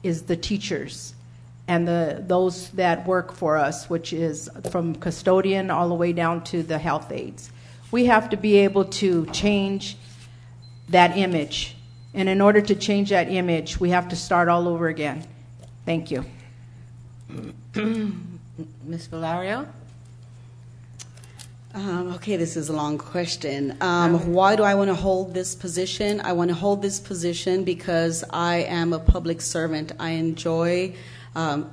is the teachers and those that work for us, which is from custodian all the way down to the health aides. We have to be able to change that image. And in order to change that image, we have to start all over again. Thank you. Ms. Valario? Okay, this is a long question. Why do I want to hold this position? I want to hold this position because I am a public servant. I enjoy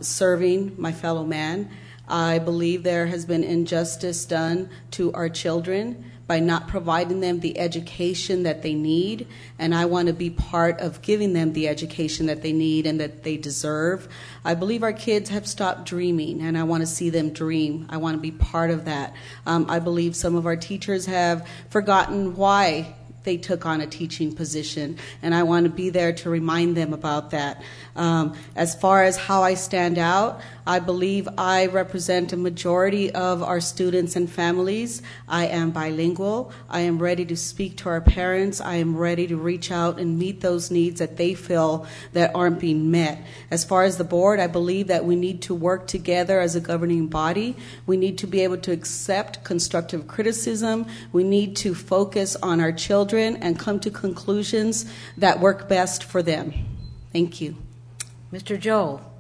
serving my fellow man. I believe there has been injustice done to our children by not providing them the education that they need, and I want to be part of giving them the education that they need and that they deserve. I believe our kids have stopped dreaming, and I want to see them dream. I want to be part of that. I believe some of our teachers have forgotten why they took on a teaching position, and I want to be there to remind them about that. As far as how I stand out, I believe I represent a majority of our students and families. I am bilingual. I am ready to speak to our parents. I am ready to reach out and meet those needs that they feel that aren't being met. As far as the board, I believe that we need to work together as a governing body. We need to be able to accept constructive criticism. We need to focus on our children and come to conclusions that work best for them. Thank you. Mr. Joel.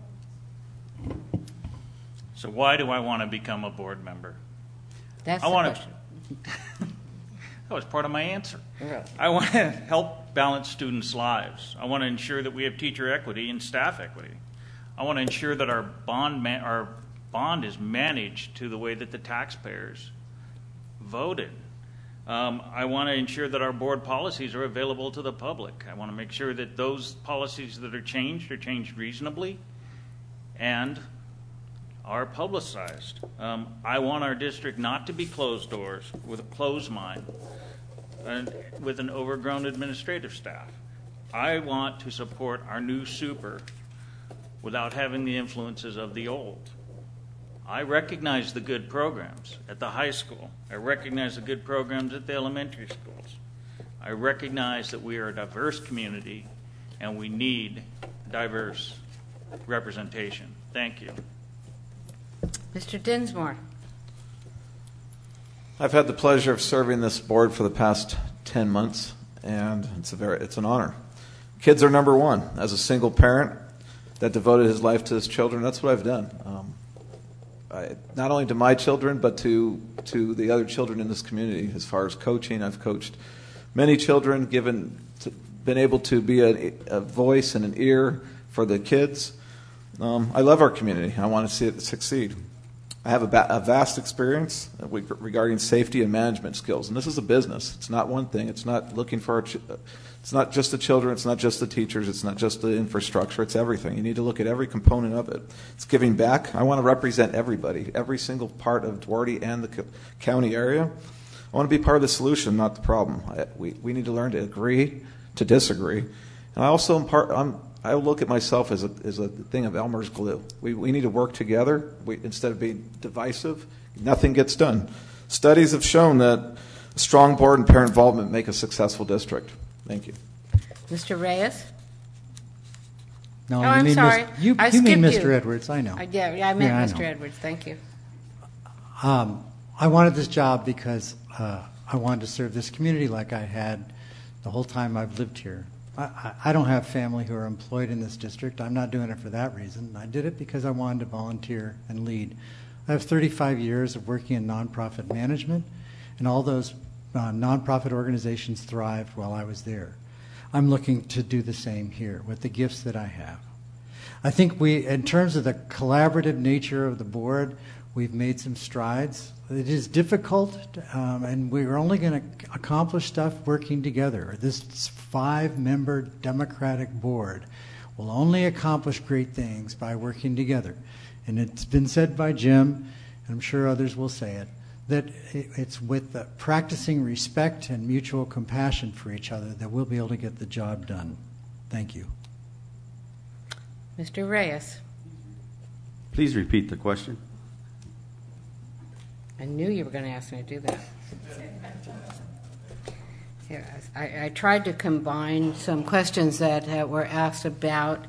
So why do I want to become a board member? That's the question. That was part of my answer. Really? I want to help balance students' lives. I want to ensure that we have teacher equity and staff equity. I want to ensure that our bond is managed to the way that the taxpayers voted. I want to ensure that our board policies are available to the public. I want to make sure that those policies that are changed reasonably and are publicized. I want our district not to be closed doors with a closed mind and with an overgrown administrative staff. I want to support our new super without having the influences of the old. I recognize the good programs at the high school. I recognize the good programs at the elementary schools. I recognize that we are a diverse community and we need diverse representation. Thank you. Mr. Dinsmore. I've had the pleasure of serving this board for the past 10 months, and it's an honor. Kids are number one. As a single parent that devoted his life to his children, that's what I've done. Not only to my children, but to the other children in this community. As far as coaching, I've coached many children, been able to be a voice and an ear for the kids. I love our community. I want to see it succeed. I have a vast experience regarding safety and management skills, and this is a business. It's not one thing. It's not looking for it's not just the children. It's not just the teachers. It's not just the infrastructure. It's everything. You need to look at every component of it. It's giving back. I want to represent everybody, every single part of Duarte and the county area. I want to be part of the solution, not the problem. We need to learn to agree to disagree, and I also I look at myself as a thing of Elmer's glue. We need to work together. Instead of being divisive, nothing gets done. Studies have shown that a strong board and parent involvement make a successful district. Thank you. Mr. Reyes? No, I'm mean sorry. You I mean skipped Mr. you. Edwards, I know. I meant Mr. know. Edwards. Thank you. I wanted this job because I wanted to serve this community like I had the whole time I've lived here. I don't have family who are employed in this district. I'm not doing it for that reason. I did it because I wanted to volunteer and lead. I have 35 years of working in nonprofit management, and all those nonprofit organizations thrived while I was there. I'm looking to do the same here with the gifts that I have. I think in terms of the collaborative nature of the board, we've made some strides. It is difficult, and we're only going to accomplish stuff working together. This 5-member Democratic board will only accomplish great things by working together. And it's been said by Jim, and I'm sure others will say it, that it's with the practicing respect and mutual compassion for each other that we'll be able to get the job done. Thank you. Mr. Reyes? Please repeat the question. I knew you were going to ask me to do that. Yeah, I tried to combine some questions that were asked about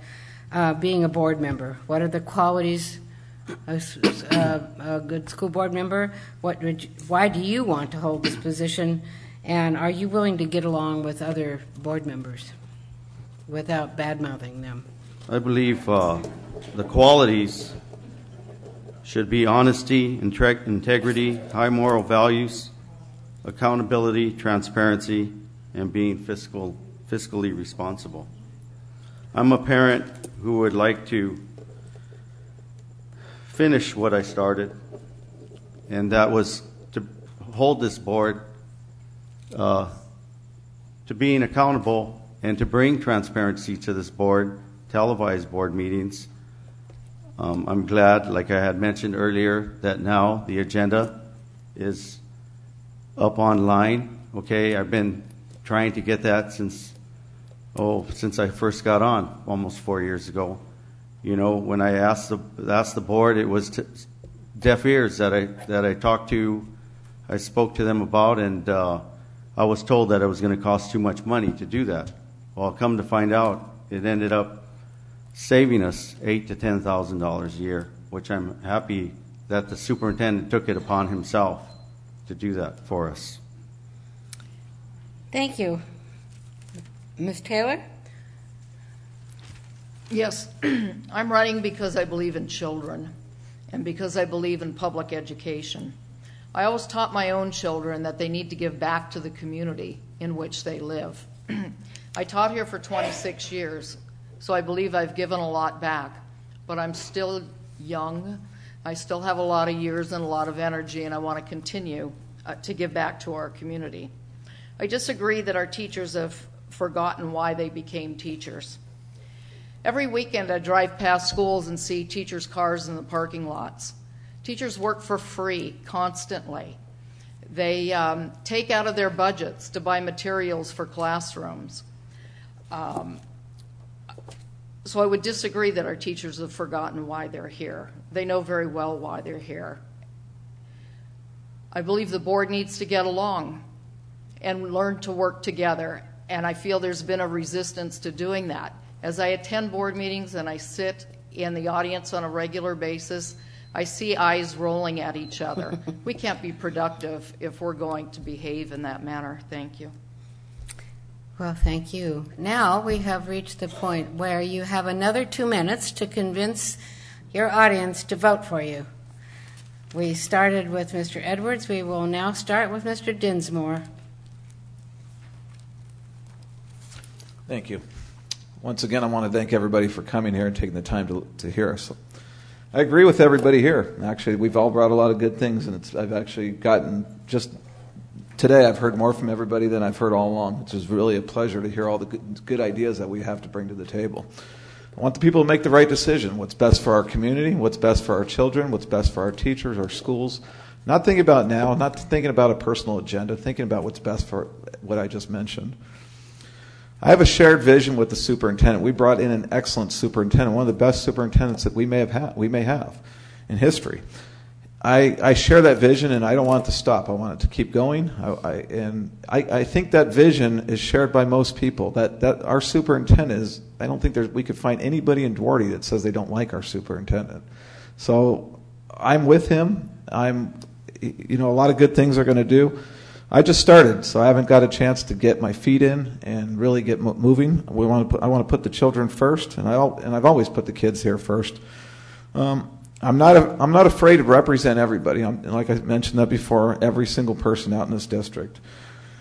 being a board member. What are the qualities of a good school board member? Why do you want to hold this position? And are you willing to get along with other board members without bad-mouthing them? I believe the qualities should be honesty, integrity, high moral values, accountability, transparency, and being fiscally responsible. I'm a parent who would like to finish what I started, and that was to hold this board to being accountable and to bring transparency to this board, televised board meetings. I'm glad, like I had mentioned earlier, that now the agenda is up online. Okay, I've been trying to get that since I first got on almost 4 years ago. You know, when I asked the board, it was deaf ears that I spoke to them about, and I was told that it was going to cost too much money to do that. Well, come to find out, it ended up saving us $8,000 to $10,000 a year, which I'm happy that the superintendent took it upon himself to do that for us. Thank you. Ms. Taylor? Yes, I'm running because I believe in children and because I believe in public education. I always taught my own children that they need to give back to the community in which they live. I taught here for 26 years, so I believe I've given a lot back, but I'm still young. I still have a lot of years and a lot of energy, and I want to continue to give back to our community. I disagree that our teachers have forgotten why they became teachers. Every weekend I drive past schools and see teachers' cars in the parking lots. Teachers work for free constantly. They take out of their budgets to buy materials for classrooms. So I would disagree that our teachers have forgotten why they're here. They know very well why they're here. I believe the board needs to get along and learn to work together, and I feel there's been a resistance to doing that. As I attend board meetings and I sit in the audience on a regular basis, I see eyes rolling at each other. We can't be productive if we're going to behave in that manner. Thank you. Well, thank you. Now we have reached the point where you have another 2 minutes to convince your audience to vote for you. We started with Mr. Edwards. We will now start with Mr. Dinsmore. Thank you. Once again, I want to thank everybody for coming here and taking the time to hear us. I agree with everybody here. Actually, we've all brought a lot of good things, and I've actually gotten just today, I've heard more from everybody than I've heard all along, which is really a pleasure to hear all the good ideas that we have to bring to the table. I want the people to make the right decision, what's best for our community, what's best for our children, what's best for our teachers, our schools. Not thinking about now, not thinking about a personal agenda, thinking about what's best for what I just mentioned. I have a shared vision with the superintendent. We brought in an excellent superintendent, one of the best superintendents that we may have in history. I share that vision, and I don't want it to stop. I want it to keep going. I think that vision is shared by most people. That our superintendent is. I don't think we could find anybody in Duarte that says they don't like our superintendent. So I'm with him. A lot of good things are going to do. I just started, so I haven't got a chance to get my feet in and really get moving. I want to put the children first, and I've always put the kids here first. I'm not afraid to represent everybody. Like I mentioned that before, every single person out in this district.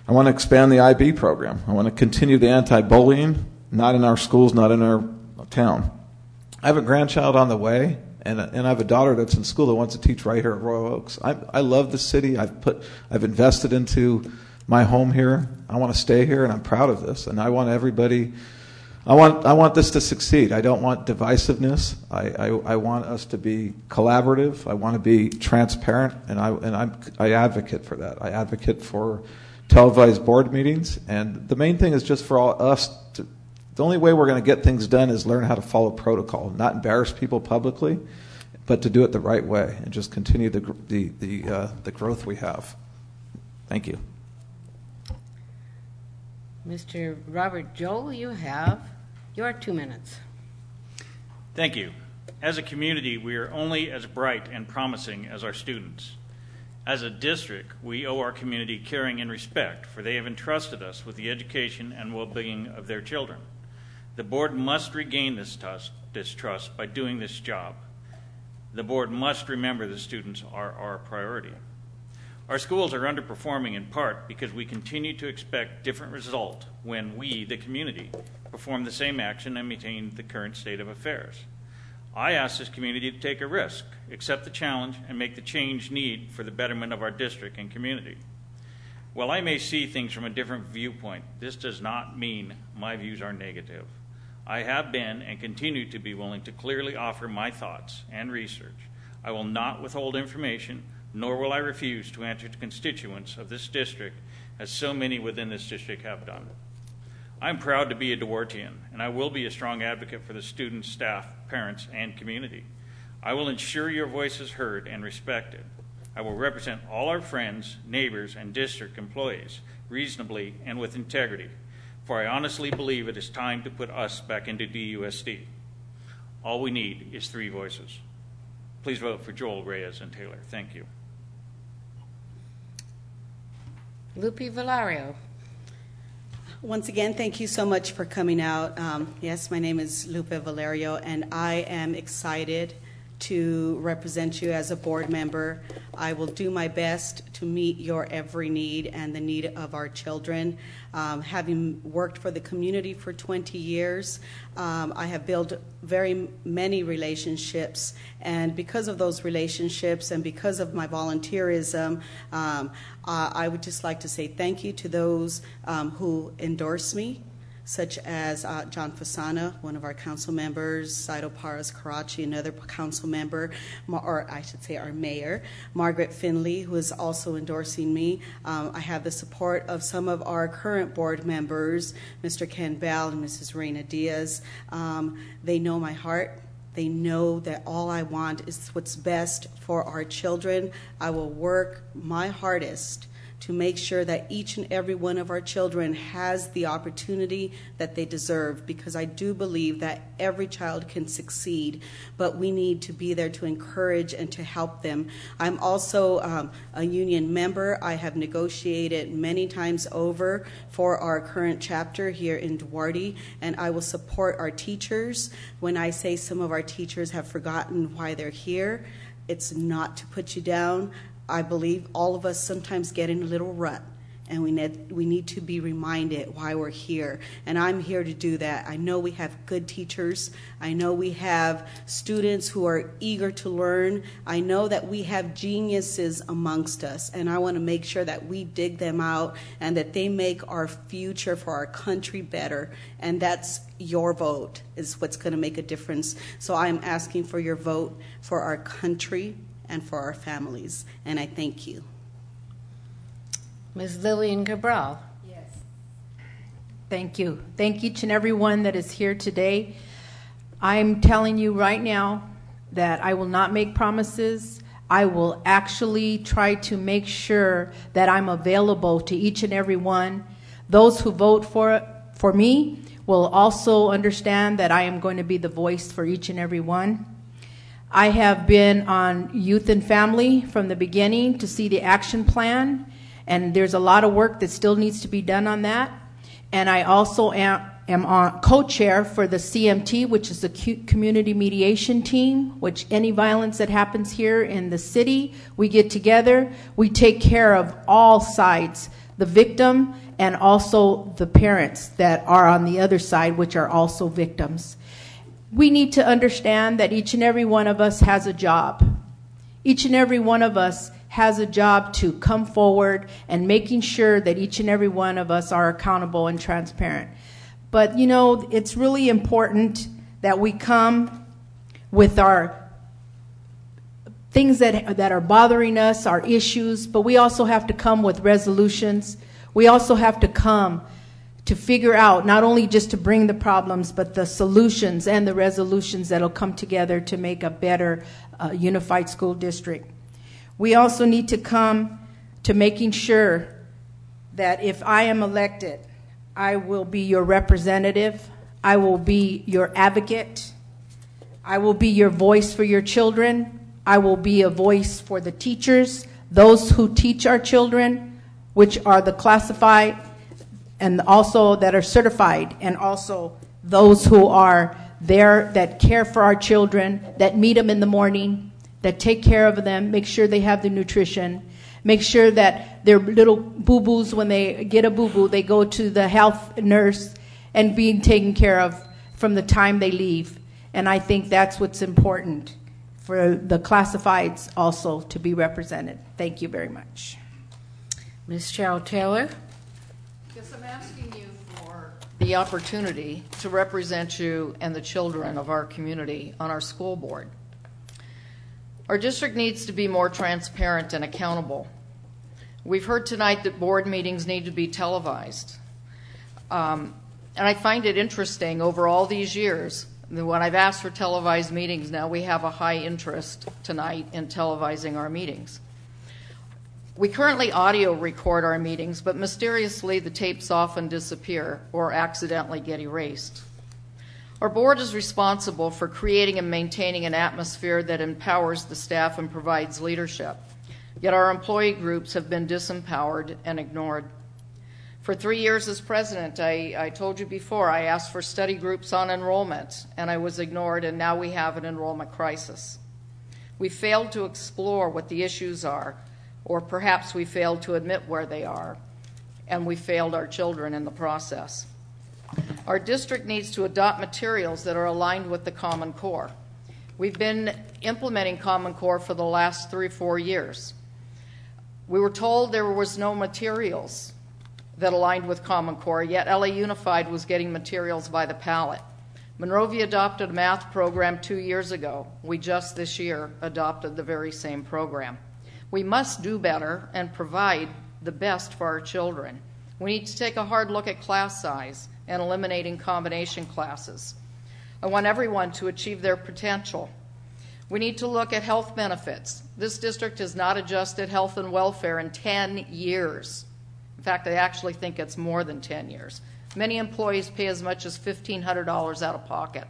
I want to expand the IB program. I want to continue the anti-bullying, not in our schools, not in our town. I have a grandchild on the way, and I have a daughter that's in school that wants to teach right here at Royal Oaks. I love the city. I've invested into my home here. I want to stay here, and I'm proud of this. And I want everybody. I want this to succeed. I don't want divisiveness. I want us to be collaborative. I want to be transparent, and I advocate for that. I advocate for televised board meetings, and the main thing is just for us to. The only way we're going to get things done is learn how to follow protocol, not embarrass people publicly, but to do it the right way and just continue the growth we have. Thank you. Mr. Robert Joel, you have your 2 minutes. Thank you. As a community, we are only as bright and promising as our students. As a district, we owe our community caring and respect, for they have entrusted us with the education and well-being of their children. The board must regain this trust by doing this job. The board must remember the students are our priority. Our schools are underperforming in part because we continue to expect different results when we, the community, perform the same action and maintain the current state of affairs. I ask this community to take a risk, accept the challenge, and make the change needed for the betterment of our district and community. While I may see things from a different viewpoint, this does not mean my views are negative. I have been and continue to be willing to clearly offer my thoughts and research. I will not withhold information, nor will I refuse to answer to constituents of this district, as so many within this district have done. I'm proud to be a Duartean, and I will be a strong advocate for the students, staff, parents, and community. I will ensure your voice is heard and respected. I will represent all our friends, neighbors, and district employees reasonably and with integrity, for I honestly believe it is time to put us back into DUSD. All we need is 3 voices. Please vote for Joel, Reyes, and Taylor. Thank you. Lupe Valario. Once again, thank you so much for coming out. Yes, my name is Lupe Valerio, and I am excited to represent you as a board member. I will do my best to meet your every need and the need of our children. Having worked for the community for 20 years, I have built very many relationships, and because of those relationships and because of my volunteerism, I would just like to say thank you to those who endorse me, such as John Fasana, one of our council members, Saido Paras Karachi, another council member, or I should say our mayor, Margaret Finley, who is also endorsing me. I have the support of some of our current board members, Mr. Ken Bell and Mrs. Reina Diaz. They know my heart. They know that all I want is what's best for our children. I will work my hardest to make sure that each and every one of our children has the opportunity that they deserve, because I do believe that every child can succeed, but we need to be there to encourage and to help them. I'm also a union member. I have negotiated many times over for our current chapter here in Duarte, and I will support our teachers. When I say some of our teachers have forgotten why they're here, it's not to put you down. I believe all of us sometimes get in a little rut, and we need to be reminded why we're here. And I'm here to do that. I know we have good teachers. I know we have students who are eager to learn. I know that we have geniuses amongst us, and I want to make sure that we dig them out and that they make our future for our country better. And that's your vote is what's going to make a difference. So I'm asking for your vote for our country and for our families, and I thank you. Ms. Lillian Cabral. Yes. Thank you. Thank each and every one that is here today. I'm telling you right now that I will not make promises. I will actually try to make sure that I'm available to each and every one. Those who vote for me will also understand that I am going to be the voice for each and every one. I have been on Youth and Family from the beginning to see the action plan, and there's a lot of work that still needs to be done on that. And I also am on co-chair for the CMT, which is the Community Mediation Team, which any violence that happens here in the city, we get together, we take care of all sides, the victim and also the parents that are on the other side, which are also victims. We need to understand that each and every one of us has a job. Each and every one of us has a job to come forward and making sure that each and every one of us are accountable and transparent. But, you know, it's really important that we come with our things that are bothering us, our issues, but we also have to come with resolutions. We also have to come to figure out, not only just to bring the problems, but the solutions and the resolutions that will come together to make a better unified school district. We also need to come to making sure that if I am elected, I will be your representative, I will be your advocate, I will be your voice for your children, I will be a voice for the teachers, those who teach our children, which are the classified and also that are certified, and also those who are there that care for our children, that meet them in the morning, that take care of them, make sure they have the nutrition, make sure that their little boo-boos, when they get a boo-boo, they go to the health nurse and being taken care of from the time they leave. And I think that's what's important for the classifieds also to be represented. Thank you very much. Ms. Cheryl Taylor. Yes, I'm asking you for the opportunity to represent you and the children of our community on our school board. Our district needs to be more transparent and accountable. We've heard tonight that board meetings need to be televised. And I find it interesting over all these years, when I've asked for televised meetings, now we have a high interest tonight in televising our meetings. We currently audio record our meetings, but mysteriously the tapes often disappear or accidentally get erased. Our board is responsible for creating and maintaining an atmosphere that empowers the staff and provides leadership. Yet our employee groups have been disempowered and ignored. For 3 years as president, I told you before, I asked for study groups on enrollment, and I was ignored, and now we have an enrollment crisis. We failed to explore what the issues are, or perhaps we failed to admit where they are, and we failed our children in the process. Our district needs to adopt materials that are aligned with the Common Core. We've been implementing Common Core for the last 3 or 4 years. We were told there was no materials that aligned with Common Core, yet LA Unified was getting materials by the pallet. Monrovia adopted a math program 2 years ago. We just this year adopted the very same program. We must do better and provide the best for our children. We need to take a hard look at class size and eliminating combination classes. I want everyone to achieve their potential. We need to look at health benefits. This district has not adjusted health and welfare in 10 years. In fact, I actually think it's more than 10 years. Many employees pay as much as $1,500 out of pocket.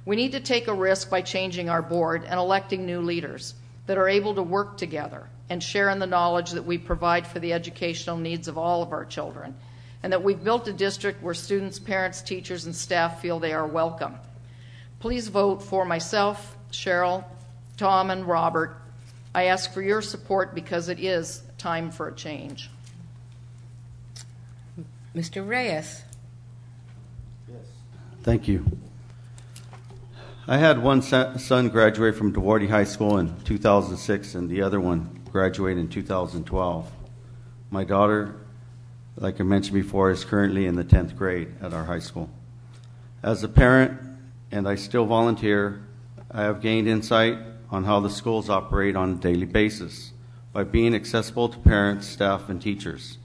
We need to take a risk by changing our board and electing new leaders that are able to work together and share in the knowledge that we provide for the educational needs of all of our children, and that we've built a district where students, parents, teachers, and staff feel they are welcome. Please vote for myself, Cheryl, Tom, and Robert. I ask for your support because it is time for a change. Mr. Reyes. Thank you. I had one son graduate from Duarte High School in 2006 and the other one graduate in 2012. My daughter, like I mentioned before, is currently in the 10th grade at our high school. As a parent, and I still volunteer, I have gained insight on how the schools operate on a daily basis by being accessible to parents, staff, and teachers.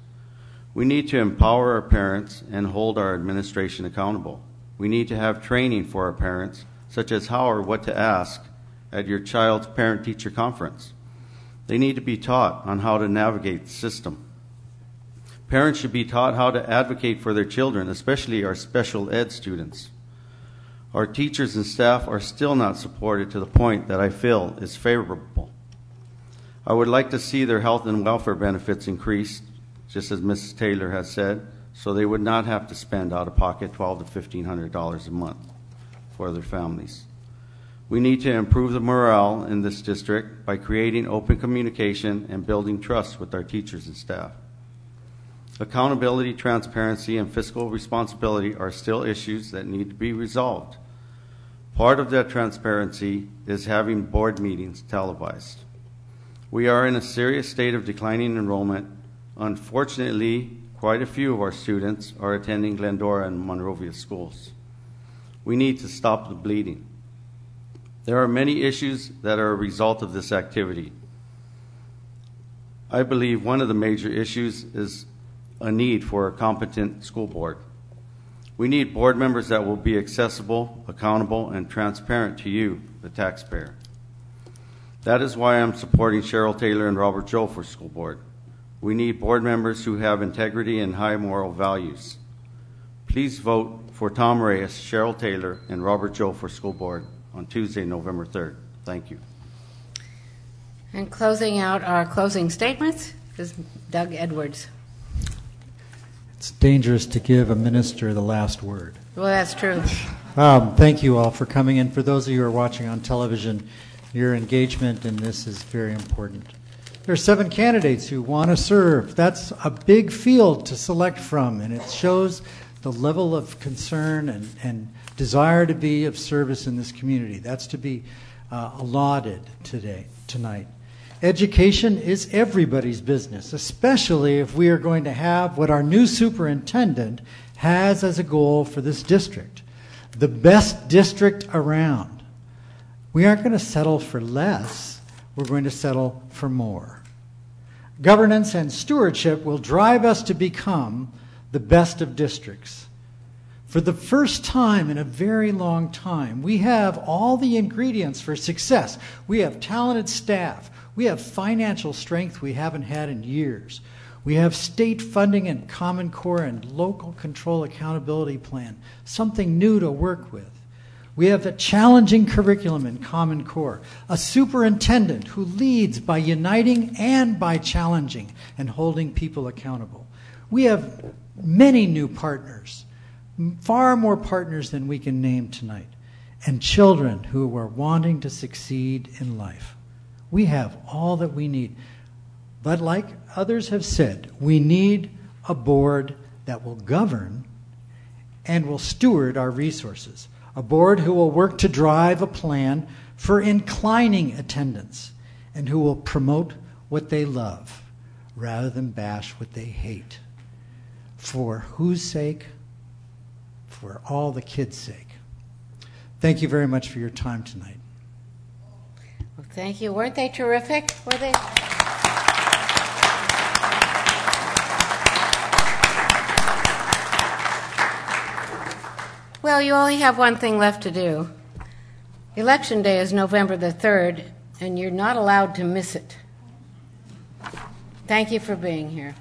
We need to empower our parents and hold our administration accountable. We need to have training for our parents, such as how or what to ask at your child's parent-teacher conference. They need to be taught on how to navigate the system. Parents should be taught how to advocate for their children, especially our special ed students. Our teachers and staff are still not supported to the point that I feel is favorable. I would like to see their health and welfare benefits increased, just as Mrs. Taylor has said, so they would not have to spend out of pocket $1,200 to $1,500 a month for their families. We need to improve the morale in this district by creating open communication and building trust with our teachers and staff. Accountability, transparency, and fiscal responsibility are still issues that need to be resolved. Part of that transparency is having board meetings televised. We are in a serious state of declining enrollment. Unfortunately, quite a few of our students are attending Glendora and Monrovia schools. We need to stop the bleeding. There are many issues that are a result of this activity. I believe one of the major issues is a need for a competent school board. We need board members that will be accessible, accountable, and transparent to you, the taxpayer. That is why I'm supporting Cheryl Taylor and Robert Joe for school board. We need board members who have integrity and high moral values. Please vote for Tom Reyes, Cheryl Taylor, and Robert Joe for school board on Tuesday, November 3rd. Thank you. And closing out our closing statements is Doug Edwards. It's dangerous to give a minister the last word. Well, that's true. Thank you all for coming in. For those of you who are watching on television, your engagement in this is very important. There are 7 candidates who want to serve. That's a big field to select from, and it shows the level of concern and desire to be of service in this community. That's to be lauded tonight. Education is everybody's business, especially if we are going to have what our new superintendent has as a goal for this district, the best district around. We aren't going to settle for less. We're going to settle for more. Governance and stewardship will drive us to become the best of districts. For the first time in a very long time, we have all the ingredients for success. We have talented staff. We have financial strength we haven't had in years. We have state funding and Common Core and local control accountability plan, something new to work with. We have a challenging curriculum in Common Core, a superintendent who leads by uniting and by challenging and holding people accountable. We have many new partners, far more partners than we can name tonight, and children who are wanting to succeed in life. We have all that we need. But like others have said, we need a board that will govern and will steward our resources. A board who will work to drive a plan for inclining attendance and who will promote what they love rather than bash what they hate. For whose sake? For all the kids' sake. Thank you very much for your time tonight. Well, thank you. Weren't they terrific? Were they? Well, you only have one thing left to do. Election Day is November the 3rd, and you're not allowed to miss it. Thank you for being here.